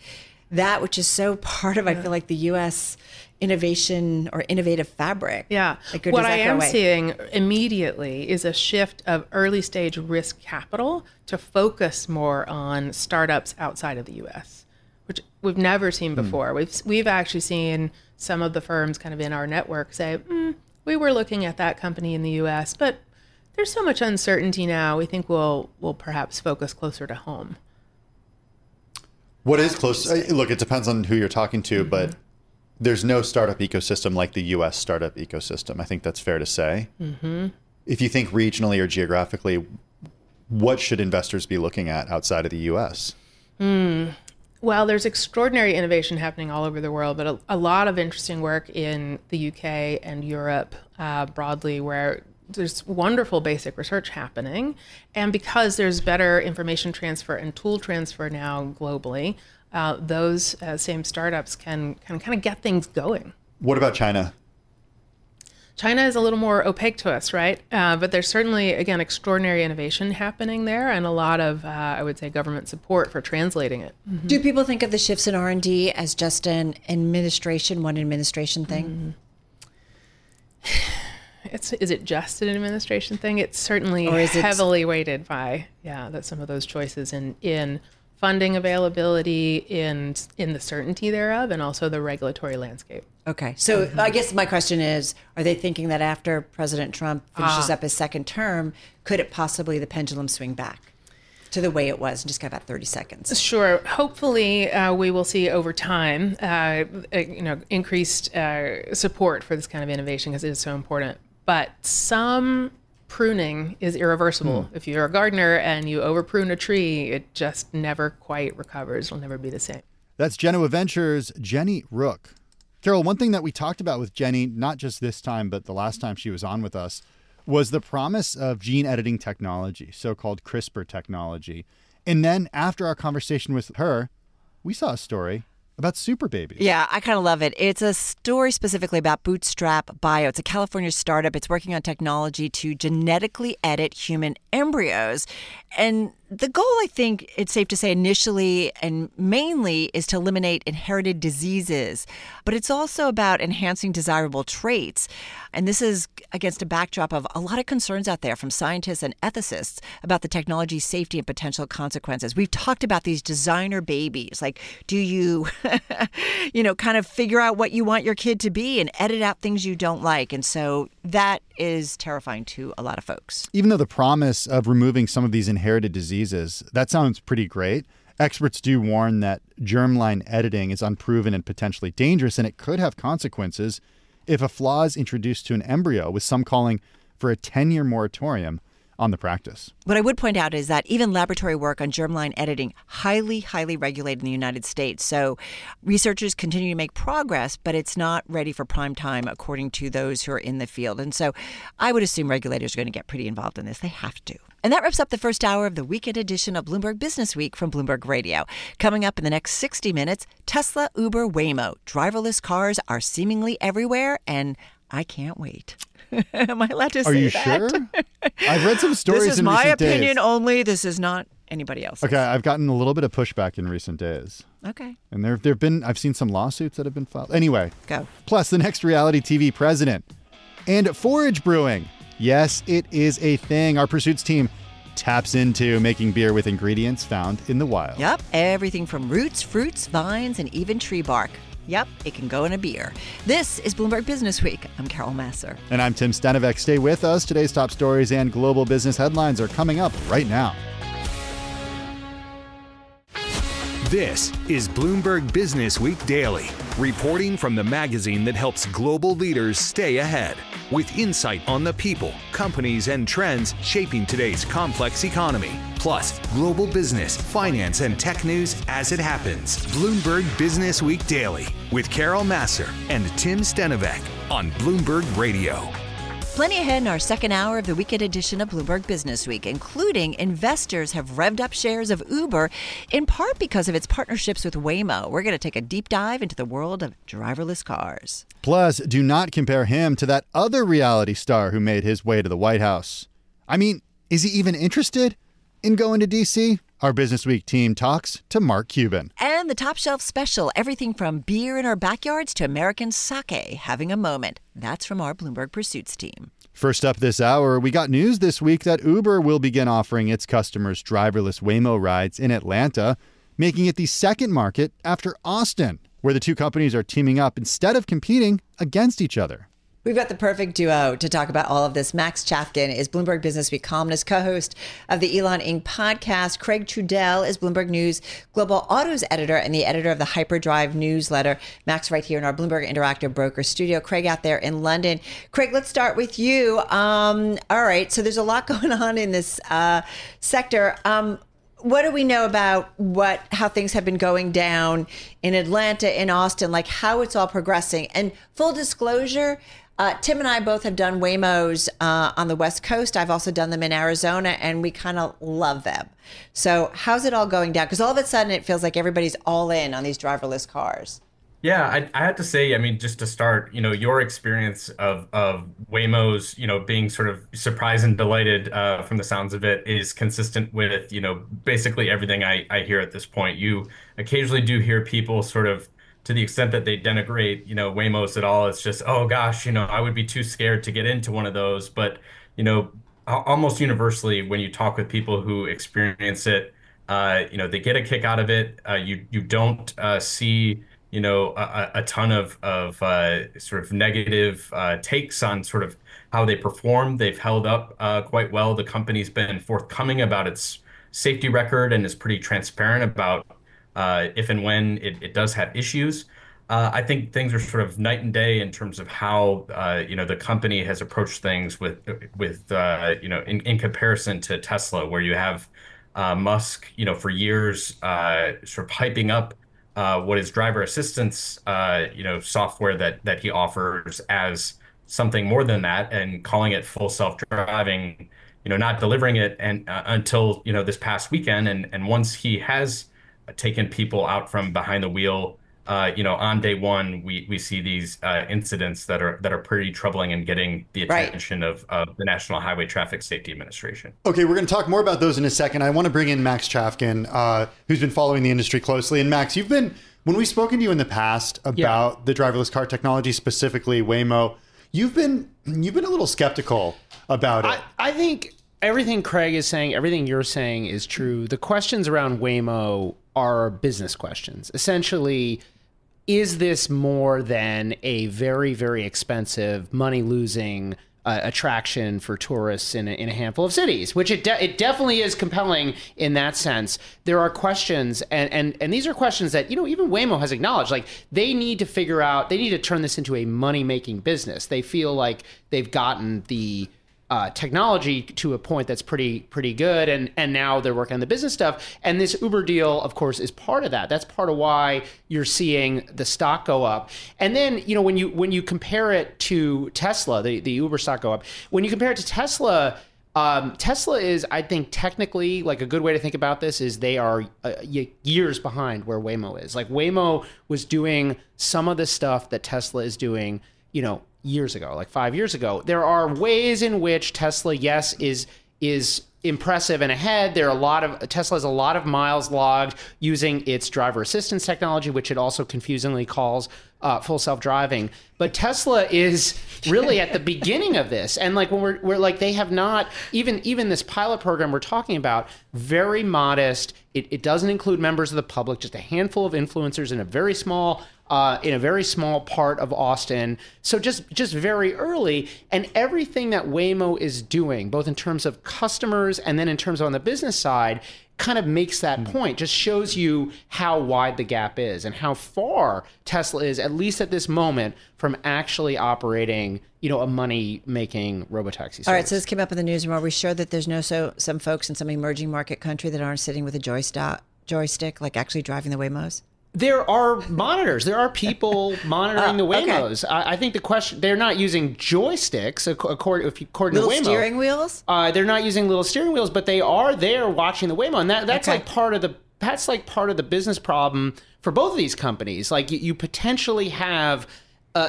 Speaker 2: that, which is so part of, I feel like, the U.S. innovation or innovative fabric?
Speaker 8: Yeah.
Speaker 2: Like,
Speaker 8: what I am seeing immediately is a shift of early stage risk capital to focus more on startups outside of the U.S., which we've never seen before. We've actually seen some of the firms kind of in our network say, we were looking at that company in the U.S., but there's so much uncertainty now. We think we'll perhaps focus closer to home.
Speaker 3: What is close? Look, it depends on who you're talking to, but there's no startup ecosystem like the U.S. startup ecosystem. I think that's fair to say. If you think regionally or geographically, what should investors be looking at outside of the U.S.?
Speaker 8: Well, there's extraordinary innovation happening all over the world, but a lot of interesting work in the UK and Europe broadly, where there's wonderful basic research happening. And because there's better information transfer and tool transfer now globally, those same startups can kind of get things going.
Speaker 3: What about China?
Speaker 8: China is a little more opaque to us, right? But there's certainly, again, extraordinary innovation happening there, and a lot of, I would say, government support for translating it.
Speaker 2: Do people think of the shifts in R&D as just one administration thing?
Speaker 8: Is it just an administration thing? It's certainly heavily weighted by, that some of those choices in funding availability, in the certainty thereof, and also the regulatory landscape.
Speaker 2: Okay. So I guess my question is, are they thinking that after President Trump finishes up his second term, could it possibly the pendulum swing back to the way it was? And just got about 30 seconds.
Speaker 8: Sure. Hopefully we will see over time, increased support for this kind of innovation, because it is so important. But some pruning is irreversible. If you're a gardener and you overprune a tree, it just never quite recovers. It'll never be the same.
Speaker 3: That's Genoa Ventures' Jenny Rook. Carol, one thing that we talked about with Jenny, not just this time, but the last time she was on with us, was the promise of gene editing technology, so-called CRISPR technology. And then after our conversation with her, we saw a story about super babies.
Speaker 2: Yeah, I kind of love it. It's a story specifically about Bootstrap Bio. It's a California startup. It's working on technology to genetically edit human embryos. And the goal, I think it's safe to say initially and mainly, is to eliminate inherited diseases. But it's also about enhancing desirable traits. And this is against a backdrop of a lot of concerns out there from scientists and ethicists about the technology's safety and potential consequences. We've talked about these designer babies. Like, do you, kind of figure out what you want your kid to be and edit out things you don't like? And so that is terrifying to a lot of folks.
Speaker 3: Even though the promise of removing some of these inherited diseases, that sounds pretty great, experts do warn that germline editing is unproven and potentially dangerous, and it could have consequences if a flaw is introduced to an embryo, with some calling for a 10-year moratorium on the practice.
Speaker 2: What I would point out is that even laboratory work on germline editing, highly, highly regulated in the United States. So researchers continue to make progress, but it's not ready for prime time, according to those who are in the field. And so I would assume regulators are going to get pretty involved in this. They have to. And that wraps up the first hour of the weekend edition of Bloomberg Business Week from Bloomberg Radio. Coming up in the next 60 minutes, Tesla, Uber, Waymo. Driverless cars are seemingly everywhere, and I can't wait. Am I allowed to say that?
Speaker 3: Are you sure? I've read some stories in recent days.
Speaker 2: This is my opinion only. This is not anybody else's.
Speaker 3: Okay, I've gotten a little bit of pushback in recent days.
Speaker 2: Okay.
Speaker 3: And there've been, I've seen some lawsuits that have been filed. Anyway.
Speaker 2: Go.
Speaker 3: Plus, the next reality TV president. And forage brewing. Yes, it is a thing. Our Pursuits team taps into making beer with ingredients found in the wild.
Speaker 2: Yep. Everything from roots, fruits, vines, and even tree bark. Yep, it can go in a beer. This is Bloomberg Business Week. I'm Carol Massar.
Speaker 3: And I'm Tim Stenovec. Stay with us. Today's top stories and global business headlines are coming up right now.
Speaker 1: This is Bloomberg Businessweek Daily, reporting from the magazine that helps global leaders stay ahead, with insight on the people, companies, and trends shaping today's complex economy. Plus, global business, finance, and tech news as it happens. Bloomberg Businessweek Daily with Carol Massar and Tim Stenovec on Bloomberg Radio.
Speaker 2: Plenty ahead in our second hour of the weekend edition of Bloomberg Businessweek, including investors have revved up shares of Uber, in part because of its partnerships with Waymo. We're going to take a deep dive into the world of driverless cars.
Speaker 3: Plus, do not compare him to that other reality star who made his way to the White House. I mean, is he even interested in going to D.C.? Our Business Week team talks to Mark Cuban.
Speaker 2: And the top shelf special, everything from beer in our backyards to American sake having a moment. That's from our Bloomberg Pursuits team.
Speaker 3: First up this hour, we got news this week that Uber will begin offering its customers driverless Waymo rides in Atlanta, making it the second market after Austin, where the two companies are teaming up instead of competing against each other.
Speaker 2: We've got the perfect duo to talk about all of this. Max Chafkin is Bloomberg Businessweek columnist, co-host of the Elon Inc. podcast. Craig Trudell is Bloomberg News Global Autos editor and the editor of the Hyperdrive newsletter. Max right here in our Bloomberg Interactive Broker studio. Craig out there in London. Craig, let's start with you. All right, so there's a lot going on in this sector. What do we know about how things have been going down in Atlanta, in Austin, like how it's all progressing? And full disclosure, Tim and I both have done Waymos on the West Coast. I've also done them in Arizona, and we kind of love them. So how's it all going down? Because all of a sudden it feels like everybody's all in on these driverless cars.
Speaker 9: Yeah, I have to say, I mean, just to start, your experience of Waymos, being sort of surprised and delighted from the sounds of it is consistent with, basically everything I hear at this point. You occasionally do hear people sort of, to the extent that they denigrate, Waymos at all, it's just, oh gosh, I would be too scared to get into one of those. But, almost universally, when you talk with people who experience it, they get a kick out of it. You don't see, a ton of sort of negative takes on sort of how they perform. They've held up quite well. The company's been forthcoming about its safety record and is pretty transparent about if and when it does have issues. I think things are sort of night and day in terms of how the company has approached things with in comparison to Tesla, where you have Musk for years sort of hyping up what is driver assistance software that he offers as something more than that, and calling it full self-driving, not delivering it and until this past weekend, and once he has taken people out from behind the wheel, on day one, we see these incidents that are pretty troubling and getting the attention of the National Highway Traffic Safety Administration.
Speaker 3: Okay, we're going to talk more about those in a second. I want to bring in Max Chafkin, who's been following the industry closely. And Max, when we've spoken to you in the past about the driverless car technology, specifically Waymo, you've been a little skeptical about it.
Speaker 10: I think everything Craig is saying, everything you're saying is true. The questions around Waymo are business questions. Essentially, is this more than a very, very expensive, money-losing attraction for tourists in a handful of cities? Which it definitely is compelling in that sense. There are questions, and these are questions that, even Waymo has acknowledged. Like, they need to figure out, they need to turn this into a money-making business. They feel like they've gotten the technology to a point that's pretty good, and now they're working on the business stuff. And this Uber deal, of course, is part of that. That's part of why you're seeing the stock go up. And then, when you compare it to Tesla, the Uber stock go up. When you compare it to Tesla, Tesla is, I think, technically, like, a good way to think about this is they are years behind where Waymo is. Like, Waymo was doing some of the stuff that Tesla is doing, years ago, like 5 years ago. There are ways in which Tesla, yes, is impressive and ahead. Tesla has a lot of miles logged using its driver assistance technology, which it also confusingly calls full self-driving. But Tesla is really at the beginning of this. And like, when we're like, they have not, even this pilot program we're talking about, very modest. It doesn't include members of the public, just a handful of influencers in a very small part of Austin. So just very early. And everything that Waymo is doing, both in terms of customers and then in terms of on the business side, kind of makes that point, just shows you how wide the gap is and how far Tesla is, at least at this moment, from actually operating, a money-making robotaxi service.
Speaker 2: All right, so this came up in the news. Are we sure that there's some folks in some emerging market country that aren't sitting with a joystick, like actually driving the Waymos?
Speaker 10: There are monitors. There are people monitoring the Waymos. Okay. I think the question, they're not using joysticks, according to Waymo.
Speaker 2: Little steering wheels?
Speaker 10: They're not using little steering wheels, but they are there watching the Waymo. And that's like part of the business problem for both of these companies. Like you potentially have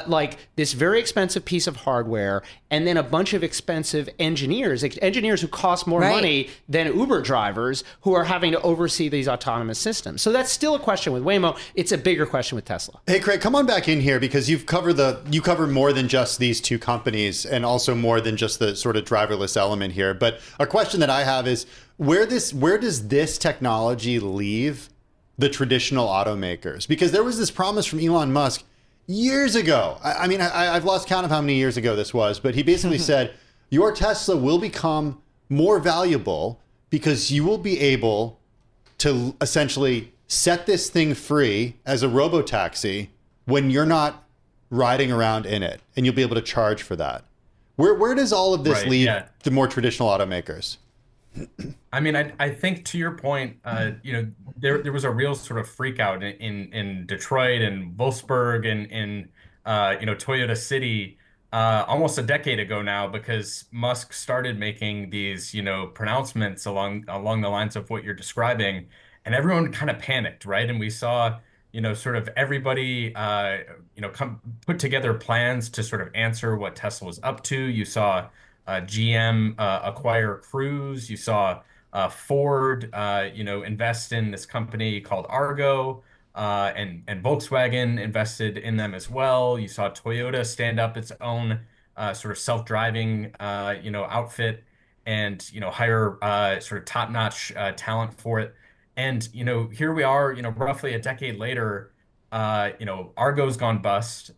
Speaker 10: like this very expensive piece of hardware and then a bunch of expensive engineers who cost more money than Uber drivers who are having to oversee these autonomous systems. So that's still a question with Waymo. It's a bigger question with Tesla.
Speaker 3: Hey, Craig, come on back in here because you cover more than just these two companies and also more than just the sort of driverless element here. But a question that I have is where does this technology leave the traditional automakers? Because there was this promise from Elon Musk years ago. I mean, I've lost count of how many years ago this was, but he basically said, your Tesla will become more valuable because you will be able to essentially set this thing free as a robotaxi when you're not riding around in it, and you'll be able to charge for that. Where does all of this leave the more traditional automakers?
Speaker 9: I mean, I think to your point, there was a real sort of freak out in Detroit and Wolfsburg and in Toyota City almost a decade ago now, because Musk started making these pronouncements along the lines of what you're describing, and everyone kind of panicked, right? And we saw sort of everybody put together plans to sort of answer what Tesla was up to. You saw GM acquire Cruise. You saw Ford, invest in this company called Argo, and Volkswagen invested in them as well. You saw Toyota stand up its own sort of self-driving, outfit and hire sort of top-notch talent for it. And here we are, roughly a decade later. Argo's gone bust.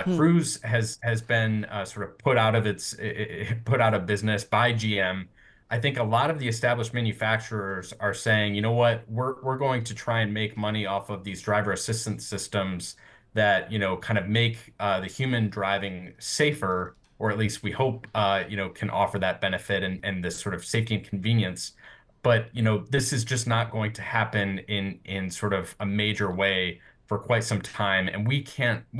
Speaker 9: Cruise has been sort of put out of business by GM. I think a lot of the established manufacturers are saying, you know what, we're going to try and make money off of these driver assistance systems that kind of make the human driving safer, or at least we hope can offer that benefit and this sort of safety and convenience. But this is just not going to happen in sort of a major way for quite some time, and we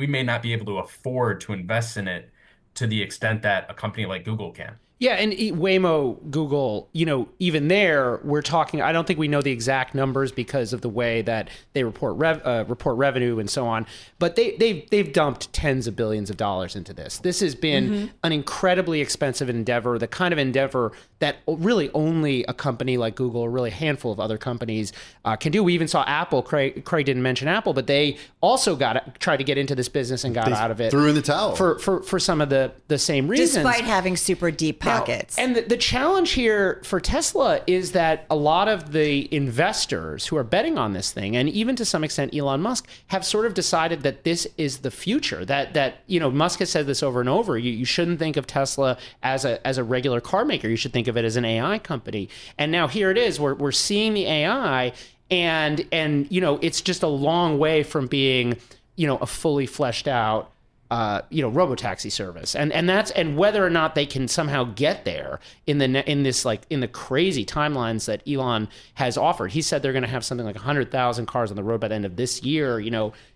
Speaker 9: may not be able to afford to invest in it to the extent that a company like Google can.
Speaker 10: Yeah, and Waymo, Google, even there, we're talking, I don't think we know the exact numbers because of the way that they report revenue and so on, but they've dumped tens of billions of dollars into this. This has been an incredibly expensive endeavor, the kind of endeavor that really only a company like Google, or really a handful of other companies can do. We even saw Apple, Craig didn't mention Apple, but they also tried to get into this business and got out of it.
Speaker 3: Threw in the towel.
Speaker 10: For some of the same reasons.
Speaker 2: Despite having super deep pockets.
Speaker 10: And the challenge here for Tesla is that a lot of the investors who are betting on this thing, and even to some extent Elon Musk, have sort of decided that this is the future. That Musk has said this over and over. You shouldn't think of Tesla as a regular car maker. You should think of it as an AI company. And now here it is. We're seeing the AI, and it's just a long way from being a fully fleshed out robotaxi service, and whether or not they can somehow get there in the crazy timelines that Elon has offered. He said they're going to have something like 100,000 cars on the road by the end of this year.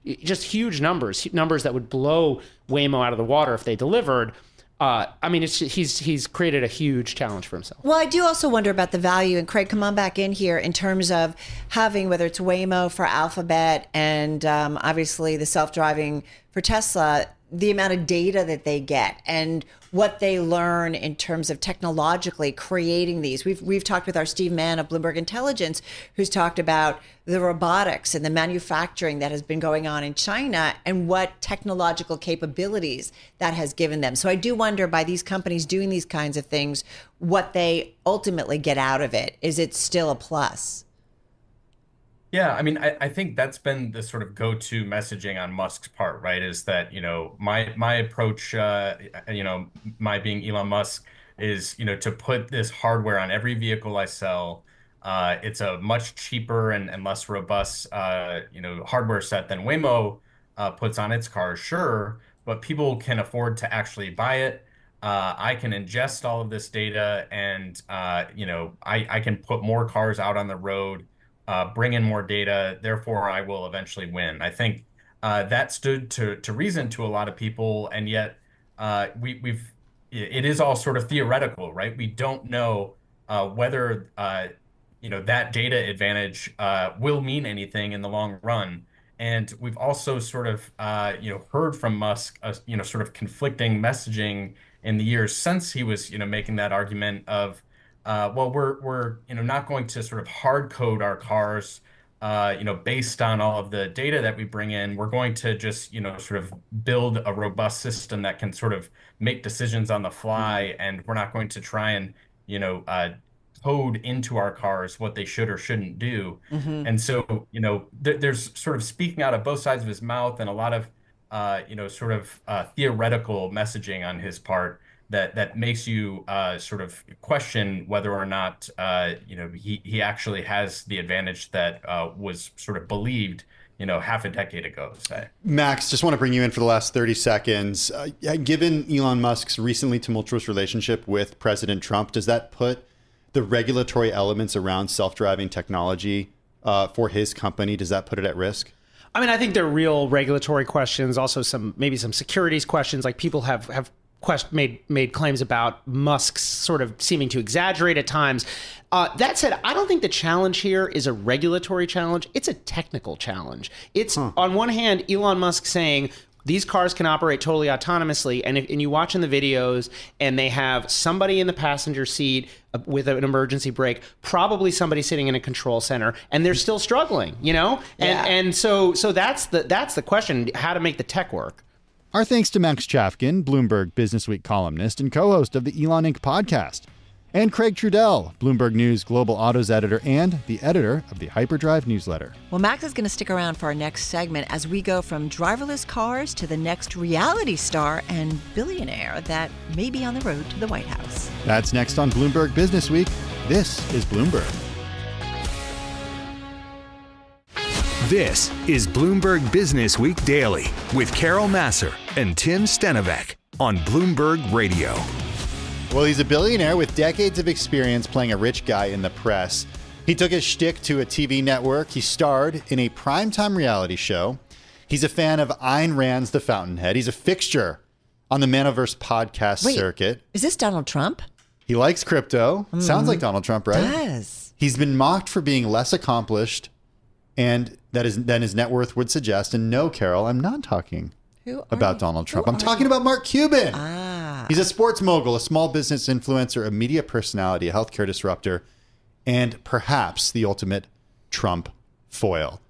Speaker 10: Just huge numbers that would blow Waymo out of the water if they delivered. He's created a huge challenge for himself.
Speaker 2: Well, I do also wonder about the value, and Craig, come on back in here, in terms of having, whether it's Waymo for Alphabet and obviously the self-driving for Tesla, the amount of data that they get and what they learn in terms of technologically creating these. We've talked with our Steve Mann of Bloomberg Intelligence, who's talked about the robotics and the manufacturing that has been going on in China and what technological capabilities that has given them. So I do wonder, by these companies doing these kinds of things, what they ultimately get out of it. Is it still a plus?
Speaker 9: Yeah, I mean, I think that's been the sort of go-to messaging on Musk's part, right? Is that, my approach, my being Elon Musk, is, to put this hardware on every vehicle I sell, It's a much cheaper and less robust, hardware set than Waymo puts on its cars, sure, but people can afford to actually buy it. I can ingest all of this data, and I can put more cars out on the road, bring in more data. Therefore, I will eventually win. I think that stood to reason to a lot of people, and yet it is all sort of theoretical, right? We don't know whether that data advantage will mean anything in the long run. And we've also sort of heard from Musk sort of conflicting messaging in the years since he was making that argument of well, we're not going to sort of hard code our cars based on all of the data that we bring in. We're going to just sort of build a robust system that can sort of make decisions on the fly, and we're not going to try and code into our cars what they should or shouldn't do. And so there's sort of speaking out of both sides of his mouth, and a lot of theoretical messaging on his part that makes you sort of question whether or not he actually has the advantage that was sort of believed half a decade ago, say.
Speaker 3: Max, just want to bring you in for the last 30 seconds. Given Elon Musk's recently tumultuous relationship with President Trump, does that put the regulatory elements around self-driving technology for his company, does that put it at risk?
Speaker 10: I mean, I think there are real regulatory questions, also maybe some securities questions. Like, people have made claims about Musk's sort of seeming to exaggerate at times. That said, I don't think the challenge here is a regulatory challenge. It's a technical challenge. It's on one hand, Elon Musk saying these cars can operate totally autonomously, and you watch in the videos, and they have somebody in the passenger seat with an emergency brake, probably somebody sitting in a control center, and they're still struggling, And so that's the question: how to make the tech work.
Speaker 3: Our thanks to Max Chafkin, Bloomberg Businessweek columnist and co-host of the Elon Inc. podcast, and Craig Trudell, Bloomberg News Global Autos editor and the editor of the Hyperdrive newsletter.
Speaker 2: Well, Max is going to stick around for our next segment as we go from driverless cars to the next reality star and billionaire that may be on the road to the White House.
Speaker 3: That's next on Bloomberg Businessweek. This is Bloomberg.
Speaker 1: This is Bloomberg Businessweek Daily with Carol Massar and Tim Stenovec on Bloomberg Radio.
Speaker 3: Well, he's a billionaire with decades of experience playing a rich guy in the press. He took his shtick to a TV network. He starred in a primetime reality show. He's a fan of Ayn Rand's The Fountainhead. He's a fixture on the Manaverse podcast circuit.
Speaker 2: Is this Donald Trump?
Speaker 3: He likes crypto. Sounds like Donald Trump, right?
Speaker 2: Does.
Speaker 3: He's been mocked for being less accomplished than his net worth would suggest. And no, Carol, I'm not talking about Donald Trump. I'm talking about Mark Cuban. He's a sports mogul, a small business influencer, a media personality, a healthcare disruptor, and perhaps the ultimate Trump foil.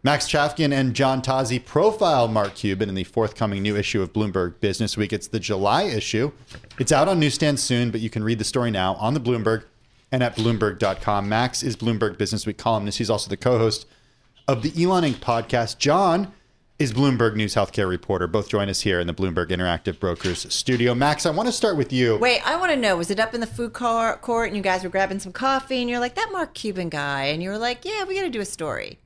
Speaker 3: Max Chafkin and John Tozzi profile Mark Cuban in the forthcoming new issue of Bloomberg Businessweek. It's the July issue. It's out on newsstands soon, but you can read the story now on the Bloomberg and at Bloomberg.com. Max is Bloomberg Businessweek columnist. He's also the co-host of the Elon Inc. podcast. John is Bloomberg News healthcare reporter. Both join us here in the Bloomberg Interactive Brokers studio. Max, I want to start with you.
Speaker 2: Wait, I want to know, was it up in the food court and you guys were grabbing some coffee and you're like, that Mark Cuban guy, and you were like, yeah, we got to do a story?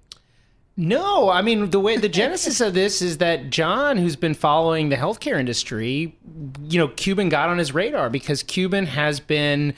Speaker 10: No, I mean, the genesis of this is that John, who's been following the healthcare industry, Cuban got on his radar because Cuban has been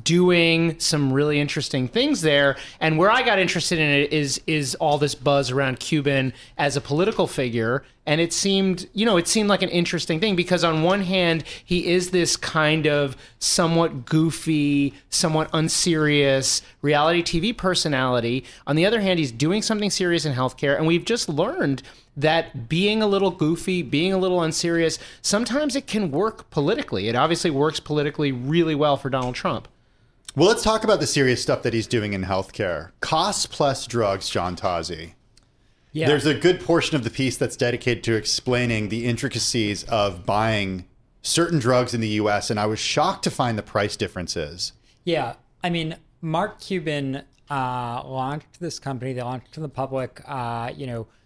Speaker 10: doing some really interesting things there. And where I got interested in it is all this buzz around Cuban as a political figure. And it seemed like an interesting thing because on one hand, he is this kind of somewhat goofy, somewhat unserious reality TV personality. On the other hand, he's doing something serious in healthcare. And we've just learned that being a little goofy, being a little unserious, sometimes it can work politically. It obviously works politically really well for Donald Trump.
Speaker 3: Well, let's talk about the serious stuff that he's doing in healthcare. Cost plus drugs, John Tozzi. Yeah. There's a good portion of the piece that's dedicated to explaining the intricacies of buying certain drugs in the U.S., and I was shocked to find the price differences.
Speaker 11: Yeah. I mean, Mark Cuban launched this company. They launched it to the public,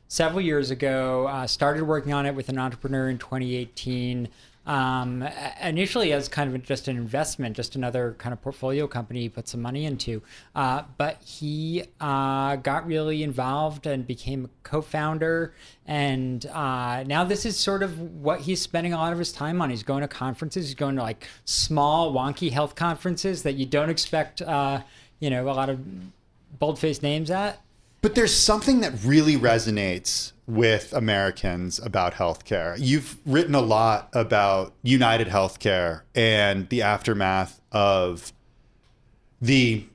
Speaker 11: several years ago, started working on it with an entrepreneur in 2018. initially as kind of just an investment, just another kind of portfolio company he put some money into. But he got really involved and became a co-founder. And now this is sort of what he's spending a lot of his time on. He's going to conferences. He's going to like small, wonky health conferences that you don't expect, a lot of bold-faced names at.
Speaker 3: But there's something that really resonates with Americans about healthcare. You've written a lot about United Healthcare and the aftermath of the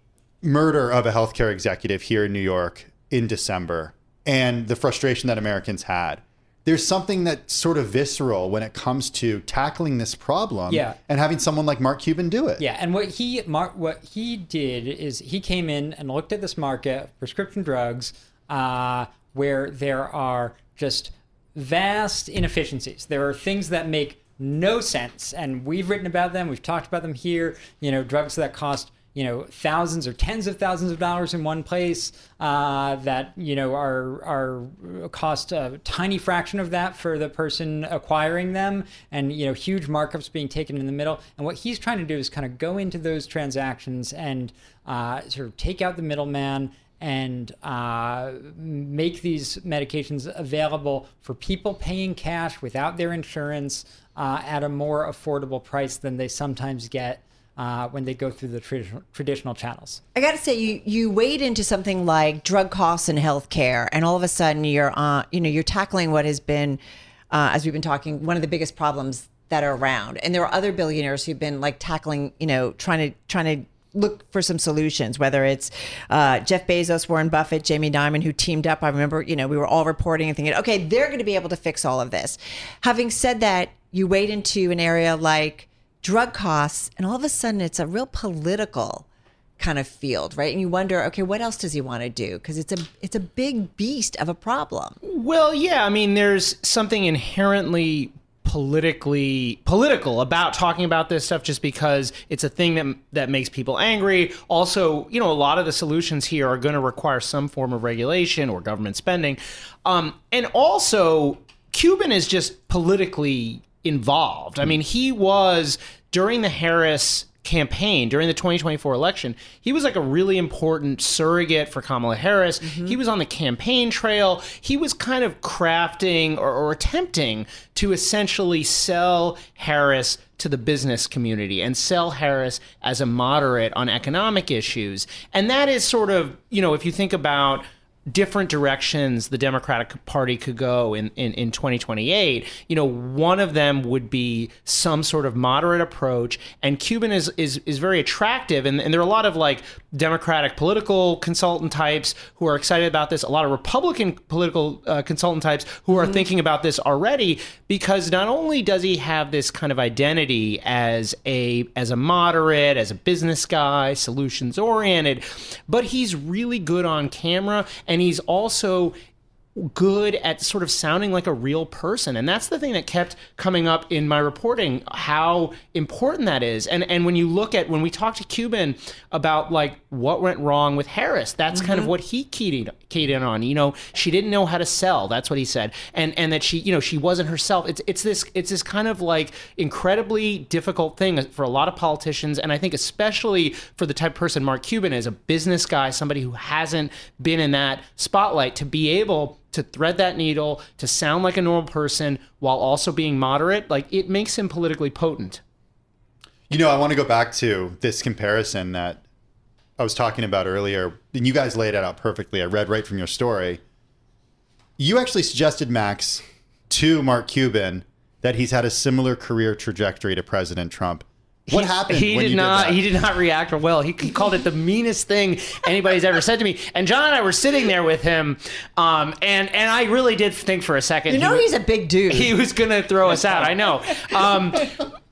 Speaker 3: murder of a healthcare executive here in New York in December and the frustration that Americans had. There's something that's sort of visceral when it comes to tackling this problem and having someone like Mark Cuban do it.
Speaker 11: Yeah, and what he did is he came in and looked at this market of prescription drugs where there are just vast inefficiencies. There are things that make no sense, and we've written about them. We've talked about them here. Drugs that cost thousands or tens of thousands of dollars in one place that are cost a tiny fraction of that for the person acquiring them, and huge markups being taken in the middle. And what he's trying to do is kind of go into those transactions and sort of take out the middleman and make these medications available for people paying cash without their insurance at a more affordable price than they sometimes get when they go through the traditional channels.
Speaker 2: I got to say, you wade into something like drug costs and healthcare, and all of a sudden you're tackling what has been, as we've been talking, one of the biggest problems that are around. And there are other billionaires who've been like tackling, trying to look for some solutions, whether it's Jeff Bezos, Warren Buffett, Jamie Dimon, who teamed up. I remember, we were all reporting and thinking, okay, they're going to be able to fix all of this. Having said that, you wade into an area like drug costs, and all of a sudden it's a real political kind of field, right? And you wonder, okay, what else does he want to do? Because it's a big beast of a problem.
Speaker 10: Well, yeah, I mean, there's something inherently political about talking about this stuff, just because it's a thing that makes people angry. Also, a lot of the solutions here are going to require some form of regulation or government spending. And also, Cuban is just politically involved. I mean, he was, during the Harris campaign, during the 2024 election, he was like a really important surrogate for Kamala Harris. Mm-hmm. He was on the campaign trail. He was kind of crafting or attempting to essentially sell Harris to the business community and sell Harris as a moderate on economic issues. And that is sort of, if you think about different directions the Democratic Party could go in 2028, one of them would be some sort of moderate approach. And Cuban is very attractive. And there are a lot of like Democratic political consultant types who are excited about this, a lot of Republican political consultant types who are thinking about this already, because not only does he have this kind of identity as a moderate, as a business guy, solutions oriented, but he's really good on camera. And he's also good at sort of sounding like a real person. And that's the thing that kept coming up in my reporting, how important that is. And when we talk to Cuban about like what went wrong with Harris, that's kind of what he keyed in on. She didn't know how to sell. That's what he said. And that she wasn't herself. It's this kind of like incredibly difficult thing for a lot of politicians. And I think especially for the type of person Mark Cuban is, a business guy, somebody who hasn't been in that spotlight, to be able to thread that needle, to sound like a normal person while also being moderate, like it makes him politically potent.
Speaker 3: I want to go back to this comparison that I was talking about earlier, and you guys laid it out perfectly. I read right from your story. You actually suggested, Max, to Mark Cuban that he's had a similar career trajectory to President Trump. What happened when you did that?
Speaker 10: He did not react well. He called it the meanest thing anybody's ever said to me. And John and I were sitting there with him, and I really did think for a second.
Speaker 2: He's a big dude.
Speaker 10: He was going to throw us out. I know.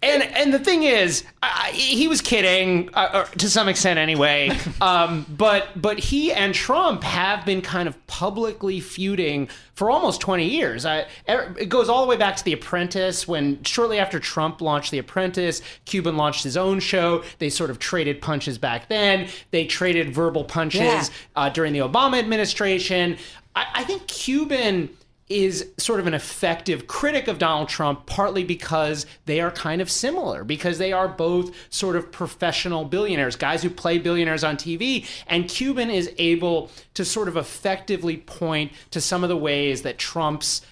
Speaker 10: And the thing is, he was kidding to some extent anyway. But he and Trump have been kind of publicly feuding for almost 20 years. It goes all the way back to The Apprentice, when shortly after Trump launched The Apprentice, Cuban launched his own show. They sort of traded punches back then. They traded verbal punches during the Obama administration. I think Cuban is sort of an effective critic of Donald Trump, partly because they are kind of similar, because they are both sort of professional billionaires, guys who play billionaires on TV. And Cuban is able to sort of effectively point to some of the ways that Trump's,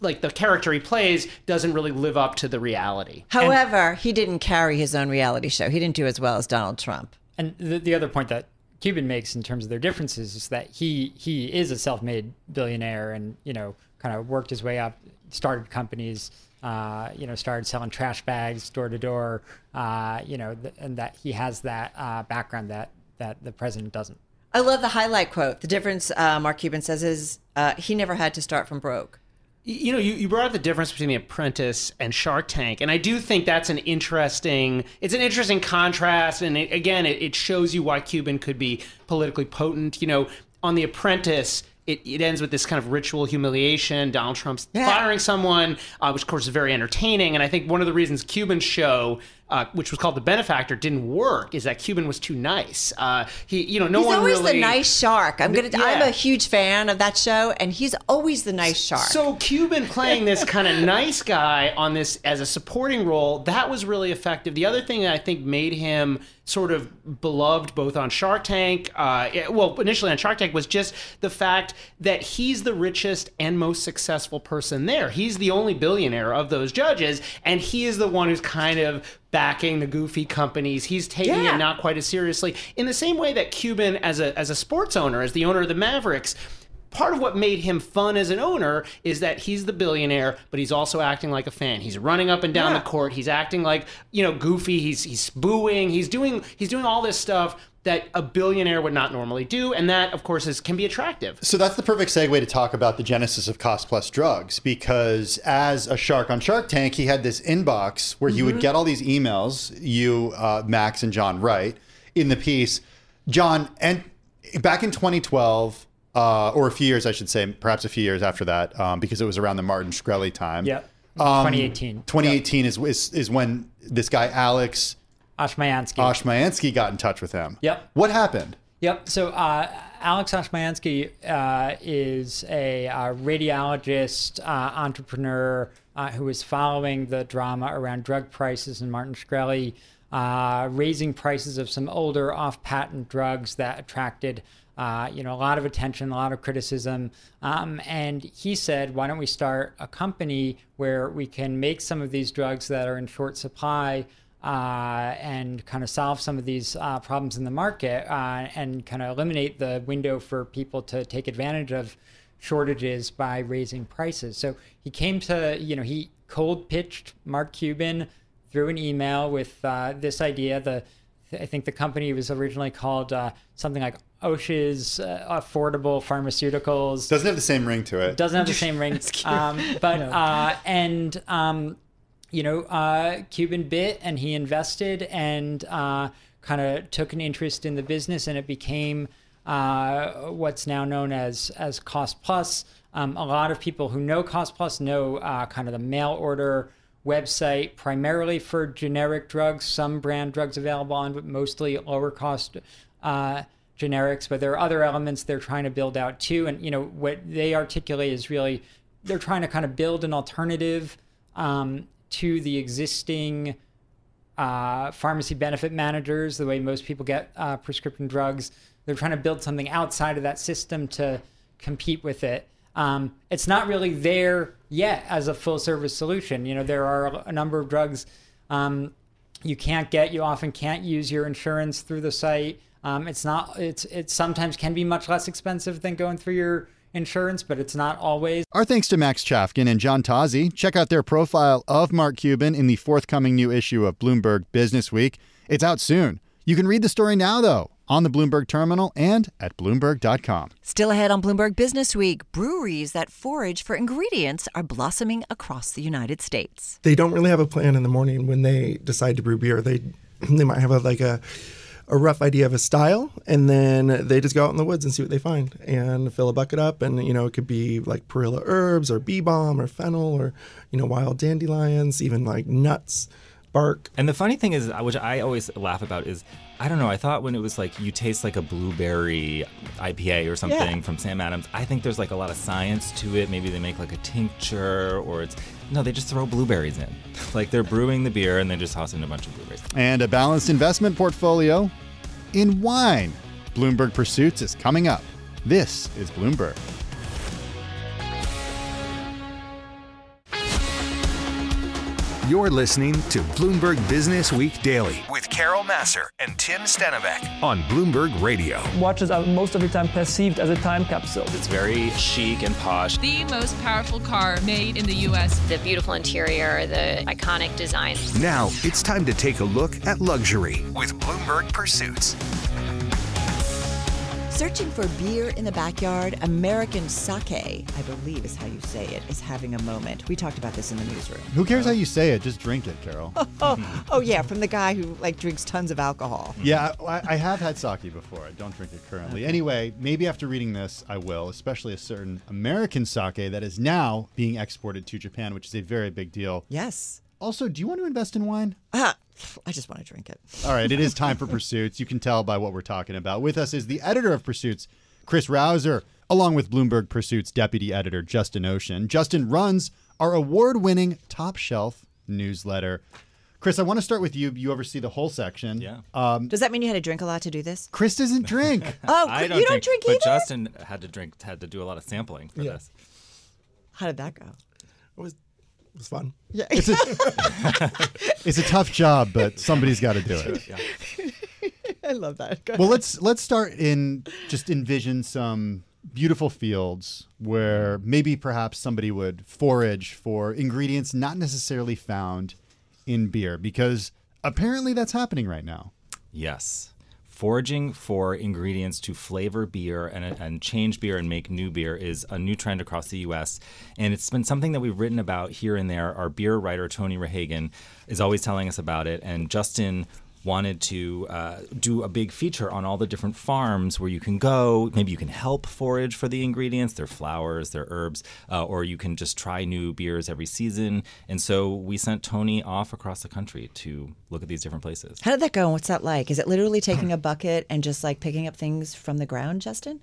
Speaker 10: like the character he plays doesn't really live up to the reality.
Speaker 2: However, he didn't carry his own reality show. He didn't do as well as Donald Trump.
Speaker 11: And the other point that Cuban makes in terms of their differences is that he is a self-made billionaire and, kind of worked his way up, started companies, started selling trash bags door to door, and that he has that background that the president doesn't.
Speaker 2: I love the highlight quote. The difference, Mark Cuban says, is he never had to start from broke.
Speaker 10: You brought up the difference between The Apprentice and Shark Tank, and I do think that's an interesting contrast, and it shows you why Cuban could be politically potent. On The Apprentice, it ends with this kind of ritual humiliation. Donald Trump's firing someone, which of course is very entertaining, and I think one of the reasons Cuban's show, which was called The Benefactor, didn't work is that Cuban was too nice. He's
Speaker 2: always the nice shark. I'm a huge fan of that show, and he's always the nice shark.
Speaker 10: So Cuban playing this kind of nice guy on this as a supporting role, that was really effective. The other thing that I think made him sort of beloved both on Shark Tank, initially on Shark Tank, was just the fact that he's the richest and most successful person there. He's the only billionaire of those judges, and he is the one who's kind of backing the goofy companies. He's taking it not quite as seriously. In the same way that Cuban, as a sports owner, as the owner of the Mavericks, part of what made him fun as an owner is that he's the billionaire, but he's also acting like a fan. He's running up and down the court. He's acting like, goofy. He's booing. He's doing all this stuff that a billionaire would not normally do, and that, of course, can be attractive.
Speaker 3: So that's the perfect segue to talk about the genesis of Cost Plus Drugs, because as a shark on Shark Tank, he had this inbox where he would get all these emails, Max and John write in the piece. John, and back in 2012, or a few years, I should say, perhaps a few years after that, because it was around the Martin Shkreli time.
Speaker 11: Yeah, 2018.
Speaker 3: 2018 is when this guy, Alex Oshmayansky got in touch with him.
Speaker 11: Yep.
Speaker 3: What happened?
Speaker 11: Yep. So Alex Oshmayansky is a radiologist, entrepreneur who was following the drama around drug prices and Martin Shkreli raising prices of some older off-patent drugs that attracted a lot of attention, a lot of criticism. And he said, why don't we start a company where we can make some of these drugs that are in short supply and kind of solve some of these problems in the market and kind of eliminate the window for people to take advantage of shortages by raising prices. So he came to, he cold pitched Mark Cuban through an email with this idea. I think the company was originally called something like Osh's Affordable Pharmaceuticals.
Speaker 3: Doesn't have the same ring to it.
Speaker 11: Doesn't have the same ring. Cuban bit and he invested and kind of took an interest in the business, and it became what's now known as Cost Plus. A lot of people who know Cost Plus know kind of the mail order website primarily for generic drugs, some brand drugs available on, but mostly lower cost generics. But there are other elements they're trying to build out too. And, what they articulate is really, they're trying to kind of build an alternative to the existing pharmacy benefit managers, the way most people get prescription drugs. They're trying to build something outside of that system to compete with it. It's not really there yet as a full service solution. There are a number of drugs you can't get. You often can't use your insurance through the site. It sometimes can be much less expensive than going through your insurance, but it's not always.
Speaker 3: Our thanks to Max Chafkin and John Tozzi. Check out their profile of Mark Cuban in the forthcoming new issue of Bloomberg Businessweek. It's out soon. You can read the story now, though, on the Bloomberg terminal and at Bloomberg.com.
Speaker 2: Still ahead on Bloomberg Businessweek, breweries that forage for ingredients are blossoming across the United States.
Speaker 12: They don't really have a plan in the morning when they decide to brew beer. They might have a rough idea of a style, and then they just go out in the woods and see what they find and fill a bucket up. And, it could be like perilla herbs or bee balm or fennel or, wild dandelions, even like nuts. bark.
Speaker 13: And the funny thing is, which I always laugh about, is I don't know. I thought when it was like you taste like a blueberry IPA or something from Sam Adams, I think there's like a lot of science to it. Maybe they make like a tincture, or no, they just throw blueberries in. Like they're brewing the beer and they just toss in a bunch of blueberries.
Speaker 3: And a balanced investment portfolio in wine. Bloomberg Pursuits is coming up. This is Bloomberg.
Speaker 1: You're listening to Bloomberg Businessweek Daily with Carol Massar and Tim Stenovec on Bloomberg Radio.
Speaker 14: Watches are most of the time perceived as a time capsule.
Speaker 13: It's very chic and posh.
Speaker 15: The most powerful car made in the U.S.
Speaker 16: The beautiful interior, the iconic design.
Speaker 1: Now it's time to take a look at luxury with Bloomberg Pursuits.
Speaker 2: Searching for beer in the backyard, American sake, I believe is how you say it, is having a moment. We talked about this in the newsroom.
Speaker 3: Who cares how you say it? Just drink it, Carol.
Speaker 2: Oh yeah, from the guy who drinks tons of alcohol.
Speaker 3: Yeah, I have had sake before. I don't drink it currently. Okay. Anyway, maybe after reading this, I will, especially a certain American sake that is now being exported to Japan, which is a very big deal.
Speaker 2: Yes.
Speaker 3: Also, do you want to invest in wine?
Speaker 2: I just want to drink it.
Speaker 3: All right, it is time for Pursuits. You can tell by what we're talking about. With us is the editor of Pursuits, Chris Rouser, along with Bloomberg Pursuits deputy editor, Justin Ocean. Justin runs our award-winning Top Shelf newsletter. Chris, I want to start with you. You oversee the whole section.
Speaker 13: Yeah.
Speaker 2: Does that mean you had to drink a lot to do this?
Speaker 3: Chris doesn't drink.
Speaker 2: You don't drink either?
Speaker 13: But Justin had to do a lot of sampling for this.
Speaker 2: How did that go?
Speaker 12: It was fun.
Speaker 2: Yeah.
Speaker 3: It's a tough job, but somebody's got to do it.
Speaker 2: Yeah. I love that.
Speaker 3: Well, let's start just envision some beautiful fields where maybe perhaps somebody would forage for ingredients not necessarily found in beer, because apparently that's happening right now.
Speaker 13: Yes. Foraging for ingredients to flavor beer and change beer and make new beer is a new trend across the U.S. And it's been something that we've written about here and there. Our beer writer, Tony Rehagen, is always telling us about it. And Justin wanted to do a big feature on all the different farms where you can go. Maybe you can help forage for the ingredients, their flowers, their herbs, or you can just try new beers every season. And so we sent Tony off across the country to look at these different places.
Speaker 2: How did that go and what's that like? Is it literally taking a bucket and just picking up things from the ground, Justin?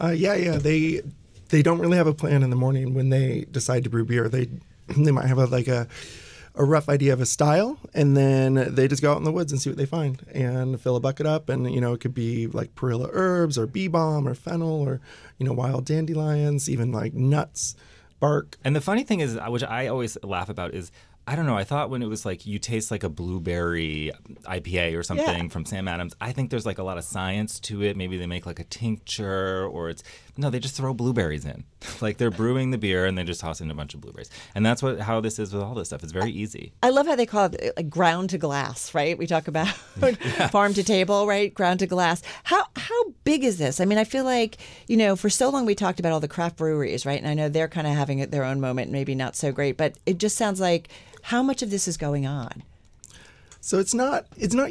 Speaker 12: Yeah. They don't really have a plan in the morning when they decide to brew beer. They might have a rough idea of a style, and then they just go out in the woods and see what they find and fill a bucket up. And, it could be like perilla herbs or bee balm or fennel or, wild dandelions, even nuts, bark.
Speaker 13: And the funny thing is, which I always laugh about, is I don't know. I thought when it was you taste like a blueberry IPA or something from Sam Adams, I think there's a lot of science to it. Maybe they make a tincture, or no, they just throw blueberries in. They're brewing the beer and they just toss in a bunch of blueberries. And that's how this is with all this stuff. It's very easy.
Speaker 2: I love how they call it ground to glass, right? We talk about farm to table, right? Ground to glass. How big is this? I mean, I feel for so long we talked about all the craft breweries, right? And I know they're kind of having their own moment, maybe not so great, but it just sounds like how much of this is going on?
Speaker 12: So it's not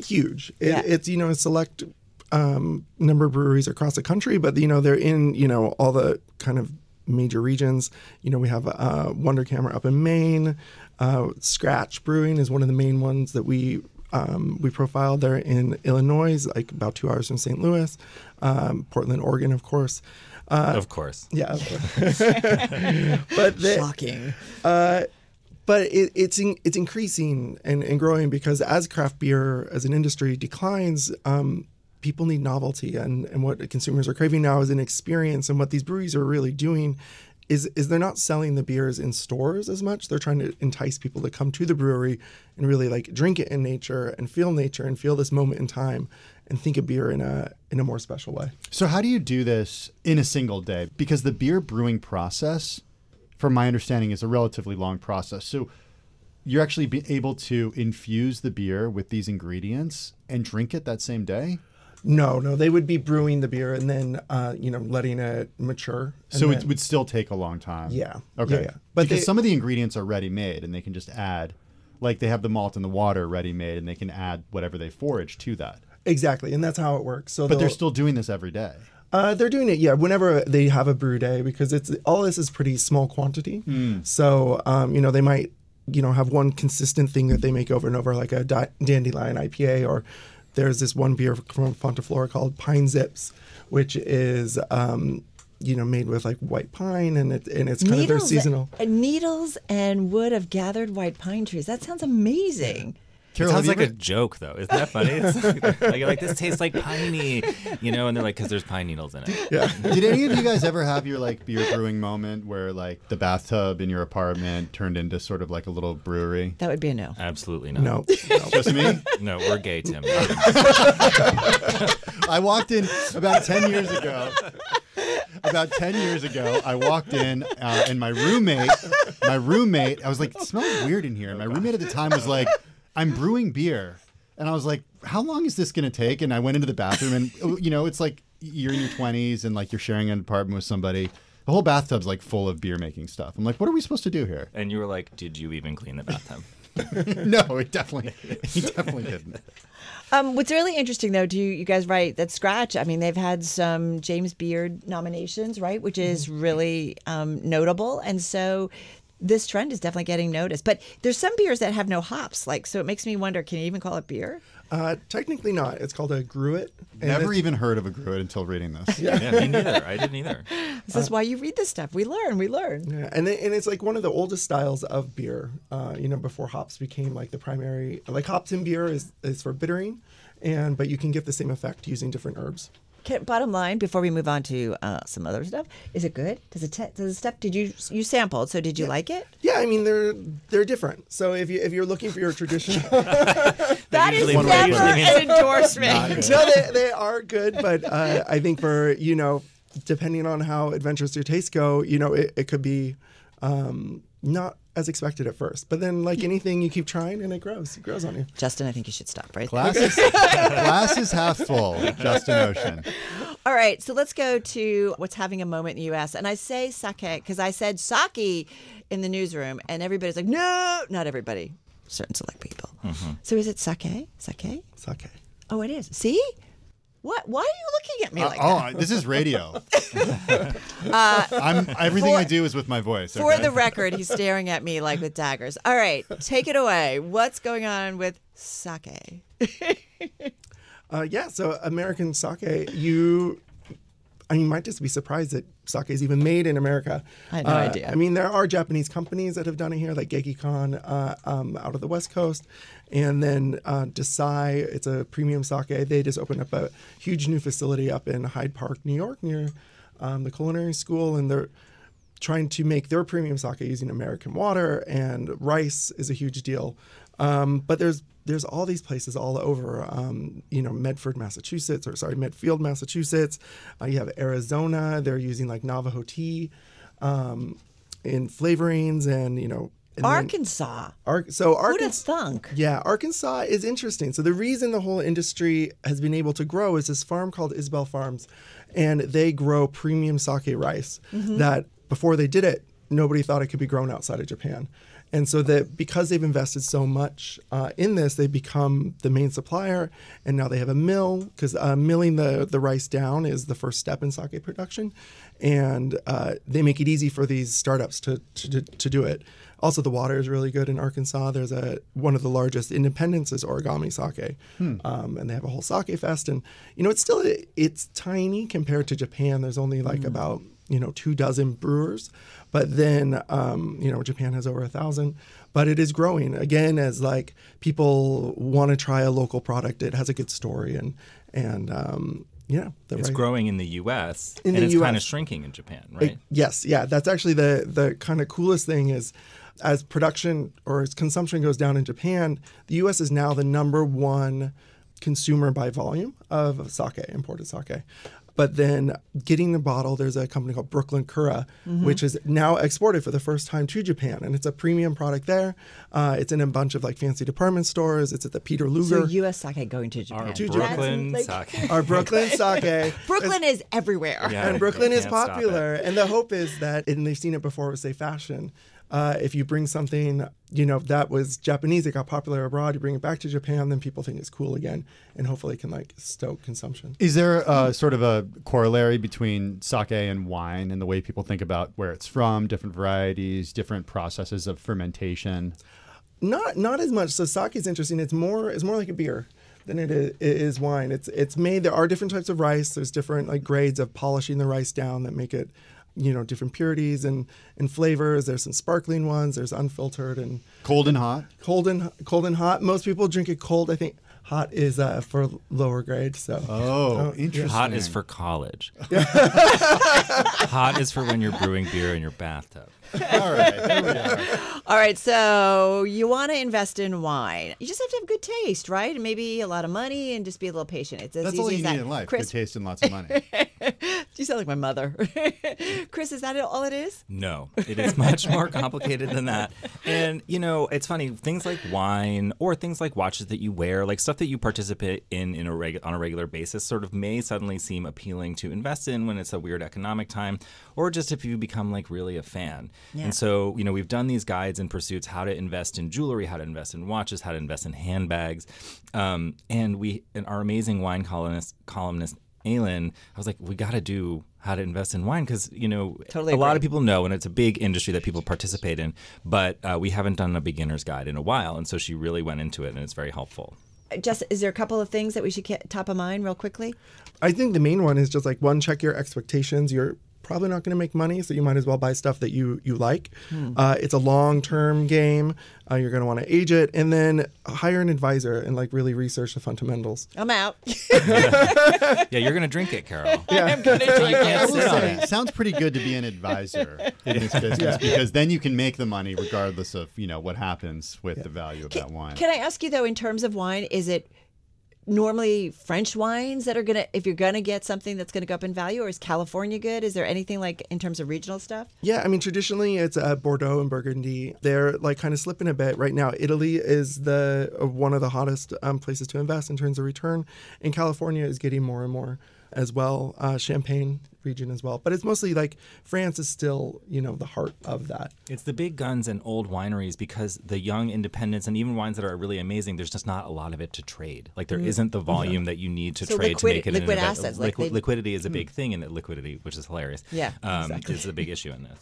Speaker 12: huge. It's a select number of breweries across the country, but they're in all the kind of major regions. We have Wonder Camera up in Maine. Scratch Brewing is one of the main ones that we profiled. They're in Illinois, about 2 hours from St. Louis. Portland, Oregon, of course.
Speaker 13: Of course.
Speaker 12: Yeah. Of course. But
Speaker 2: shocking.
Speaker 12: But it's increasing and growing, because as craft beer as an industry declines, people need novelty, and what consumers are craving now is an experience. And what these breweries are really doing is they're not selling the beers in stores as much. They're trying to entice people to come to the brewery and really drink it in nature and feel this moment in time and think of beer in a more special way.
Speaker 3: So how do you do this in a single day? Because the beer brewing process, from my understanding, is a relatively long process. So you're actually able to infuse the beer with these ingredients and drink it that same day?
Speaker 12: No, they would be brewing the beer and then, letting it mature.
Speaker 3: So it would still take a long time.
Speaker 12: Yeah.
Speaker 3: Okay.
Speaker 12: Yeah.
Speaker 3: But because some of the ingredients are ready-made and they can just add, they have the malt and the water ready-made and they can add whatever they forage to that.
Speaker 12: Exactly. And that's how it works. So
Speaker 3: but they're still doing this every day.
Speaker 12: They're doing it, whenever they have a brew day, because all this is pretty small quantity. So, they might have one consistent thing that they make over and over, like a Dandelion IPA, or there's this one beer from Fontaflora called Pine Zips, which is made with like white pine, and it's kind of their seasonal.
Speaker 2: Needles and wood of gathered white pine trees. That sounds amazing.
Speaker 13: Carol, it sounds like a joke, though. Isn't that funny? It's like this tastes like piney, and they're like, because there's pine needles in it.
Speaker 3: Yeah. Did any of you guys ever have your like beer brewing moment where like the bathtub in your apartment turned into sort of like a little brewery?
Speaker 2: That would be a no.
Speaker 13: Absolutely not.
Speaker 12: No.
Speaker 3: Just me?
Speaker 13: No, we're gay, Tim.
Speaker 3: I walked in about 10 years ago. I walked in, and my roommate, I was like, it smells weird in here. And my roommate at the time was like, I'm brewing beer. And I was like, how long is this going to take? And I went into the bathroom, and, it's like you're in your 20s and like you're sharing an apartment with somebody. The whole bathtub's like full of beer making stuff. I'm like, what are we supposed to do here?
Speaker 13: And you were like, did you even clean the bathtub?
Speaker 3: No, he definitely didn't.
Speaker 2: What's really interesting, though, do you guys write that Scratch? I mean, they've had some James Beard nominations, right, which is really notable. And so this trend is definitely getting noticed. But there's some beers that have no hops, so it makes me wonder, can you even call it beer?
Speaker 12: Technically not. It's called a gruit.
Speaker 3: Never even heard of a gruit until reading this.
Speaker 13: Yeah, me neither. I didn't either.
Speaker 2: This is why you read this stuff. We learn.
Speaker 12: Yeah, and it's like one of the oldest styles of beer. Before hops became like the primary. Like hops in beer is for bittering, but you can get the same effect using different herbs.
Speaker 2: Bottom line, before we move on to some other stuff, is it good? Does it stuff? Did you sampled? So did you like it?
Speaker 12: Yeah, I mean they're different. So if you're looking for your traditional,
Speaker 2: that is never an endorsement.
Speaker 12: No, they are good, but I think for depending on how adventurous your tastes go, it could be not as expected at first, but then like anything, you keep trying and it grows on you.
Speaker 2: Justin, I think you should stop right
Speaker 3: there. Glass is half full, Justin Ocean.
Speaker 2: All right, so let's go to what's having a moment in the U.S. And I say sake because I said sake in the newsroom, and everybody's like, no, not everybody, certain select people. Mm-hmm. So is it sake? Sake?
Speaker 12: Sake.
Speaker 2: Oh, it is. See? What? Why are you looking at me like that?
Speaker 3: Oh, this is radio. Everything I do is with my voice.
Speaker 2: For
Speaker 3: okay?
Speaker 2: the record, he's staring at me like with daggers. All right, take it away. What's going on with sake?
Speaker 12: So American sake, you might just be surprised that sake is even made in America.
Speaker 2: I had no idea.
Speaker 12: I mean, there are Japanese companies that have done it here, like Gekikan out of the West Coast. And then Desai, it's a premium sake. They just opened up a huge new facility up in Hyde Park, New York, near the culinary school. And they're trying to make their premium sake using American water, and rice is a huge deal. But there's all these places all over, Medfield, Massachusetts. You have Arizona. They're using like Navajo tea in flavorings, and
Speaker 2: Arkansas.
Speaker 12: Who'd
Speaker 2: have thunk?
Speaker 12: Yeah, Arkansas is interesting. So the reason the whole industry has been able to grow is this farm called Isabel Farms, and they grow premium sake rice that before they did it, nobody thought it could be grown outside of Japan. And so because they've invested so much in this, they become the main supplier, and now they have a mill, because milling the rice down is the first step in sake production, and they make it easy for these startups to do it. Also, the water is really good in Arkansas. There's one of the largest independents is Origami Sake, and they have a whole sake fest. And it's tiny compared to Japan. There's only like about 24 brewers, but then Japan has over 1,000. But it is growing again as like people want to try a local product. It has a good story, and
Speaker 13: it's growing in the U.S. and it's kind of shrinking in Japan, right?
Speaker 12: Yes, yeah. That's actually the kind of coolest thing is, as production or as consumption goes down in Japan, the U.S. is now the #1 consumer by volume of sake, imported sake. But then getting the bottle, there's a company called Brooklyn Kura, which is now exported for the first time to Japan. And it's a premium product there. It's in a bunch of like fancy department stores. It's at the Peter Luger.
Speaker 2: So U.S. sake going to Japan.
Speaker 12: Our Brooklyn sake.
Speaker 2: Brooklyn is everywhere.
Speaker 12: Yeah, and Brooklyn is popular. And the hope is that, and they've seen it before with, say, fashion, If you bring something, that was Japanese, it got popular abroad, you bring it back to Japan, then people think it's cool again, and hopefully it can stoke consumption.
Speaker 3: Is there sort of a corollary between sake and wine and the way people think about where it's from, different varieties, different processes of fermentation?
Speaker 12: Not as much. So sake is interesting. It's more like a beer than it is wine. It's made. There are different types of rice. There's different grades of polishing the rice down that make it, different purities and flavors. There's some sparkling ones. There's unfiltered and
Speaker 3: cold and hot.
Speaker 12: Cold and hot. Most people drink it cold. I think hot is for lower grade. So
Speaker 3: interesting.
Speaker 13: Hot is for college. Hot is for when you're brewing beer in your bathtub.
Speaker 3: All right, here we are.
Speaker 2: All right, so you want to invest in wine. You just have to have good taste, right? And maybe a lot of money and just be a little patient. It's as
Speaker 3: That's
Speaker 2: easy
Speaker 3: all you
Speaker 2: as
Speaker 3: need
Speaker 2: that.
Speaker 3: in life,
Speaker 2: Chris,
Speaker 3: good taste and lots of money.
Speaker 2: You sound like my mother. Chris, is that all it is?
Speaker 13: No, it is much more complicated than that. And, it's funny, things like wine or things like watches that you wear, like stuff that you participate in on a regular basis sort of may suddenly seem appealing to invest in when it's a weird economic time, or just if you become really a fan. Yeah. And so, we've done these guides and pursuits, how to invest in jewelry, how to invest in watches, how to invest in handbags. And our amazing wine columnist, Aylin, I was like, we got to do how to invest in wine because,
Speaker 2: totally
Speaker 13: a lot of people know, and it's a big industry that people participate in, but we haven't done a beginner's guide in a while. And so she really went into it, and it's very helpful.
Speaker 2: Jess, is there a couple of things that we should get top of mind real quickly?
Speaker 12: I think the main one is just one, check your expectations. You're probably not going to make money, so you might as well buy stuff that you like. It's a long-term game. You're going to want to age it, and then hire an advisor and really research the fundamentals.
Speaker 2: I'm out.
Speaker 13: Yeah, you're going to drink it, Carol.
Speaker 12: Yeah.
Speaker 2: I'm going to drink it.
Speaker 3: I will say, it sounds pretty good to be an advisor in this business because then you can make the money regardless of what happens with the value of that wine.
Speaker 2: Can I ask you though, in terms of wine, is it normally French wines that are if you're gonna get something that's gonna go up in value, or is California good? Is there anything in terms of regional stuff?
Speaker 12: Yeah, I mean traditionally it's Bordeaux and Burgundy. They're kind of slipping a bit right now. Italy is one of the hottest places to invest in terms of return, and California is getting more and more as well. Champagne region as well, but it's mostly France is still the heart of that.
Speaker 13: It's the big guns and old wineries because the young independents and even wines that are really amazing, there's just not a lot of it to trade. There isn't the volume that you need to trade to make it
Speaker 2: liquid assets.
Speaker 13: Liquidity is a big thing in liquidity, which is hilarious.
Speaker 2: Yeah, exactly.
Speaker 13: Is a big issue in this.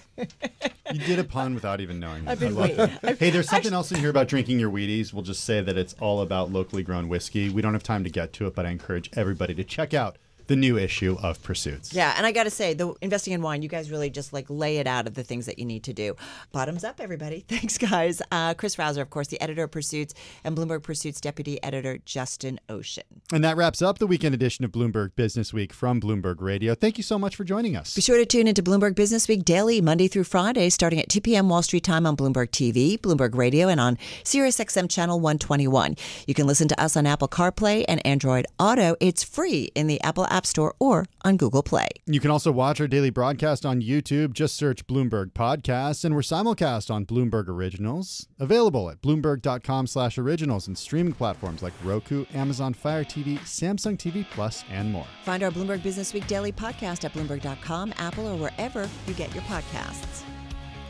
Speaker 3: You did a pun without even knowing.
Speaker 2: I've been waiting.
Speaker 3: Hey, there's something else in here about drinking your Wheaties. We'll just say that it's all about locally grown whiskey. We don't have time to get to it, but I encourage everybody to check out the new issue of Pursuits.
Speaker 2: Yeah, and I got to say, the investing in wine, you guys really just lay it out of the things that you need to do. Bottoms up, everybody. Thanks, guys. Chris Rouser, of course, the editor of Pursuits, and Bloomberg Pursuits deputy editor Justin Ocean.
Speaker 3: And that wraps up the weekend edition of Bloomberg Businessweek from Bloomberg Radio. Thank you so much for joining us.
Speaker 2: Be sure to tune into Bloomberg Businessweek Daily, Monday through Friday, starting at 2 p.m. Wall Street time on Bloomberg TV, Bloomberg Radio, and on Sirius XM Channel 121. You can listen to us on Apple CarPlay and Android Auto. It's free in the Apple App Store or on Google Play.
Speaker 3: You can also watch our daily broadcast on YouTube. Just search Bloomberg Podcasts, and we're simulcast on Bloomberg Originals, available at Bloomberg.com/originals and streaming platforms like Roku, Amazon Fire TV, Samsung TV Plus, and more.
Speaker 2: Find our Bloomberg Businessweek Daily podcast at Bloomberg.com, Apple, or wherever you get your podcasts.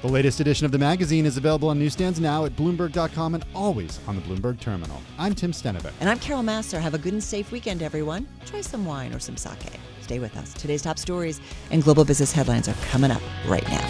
Speaker 3: The latest edition of the magazine is available on newsstands now at Bloomberg.com and always on the Bloomberg terminal. I'm Tim Stenovec.
Speaker 2: And I'm Carol Massar. Have a good and safe weekend, everyone. Try some wine or some sake. Stay with us. Today's top stories and global business headlines are coming up right now.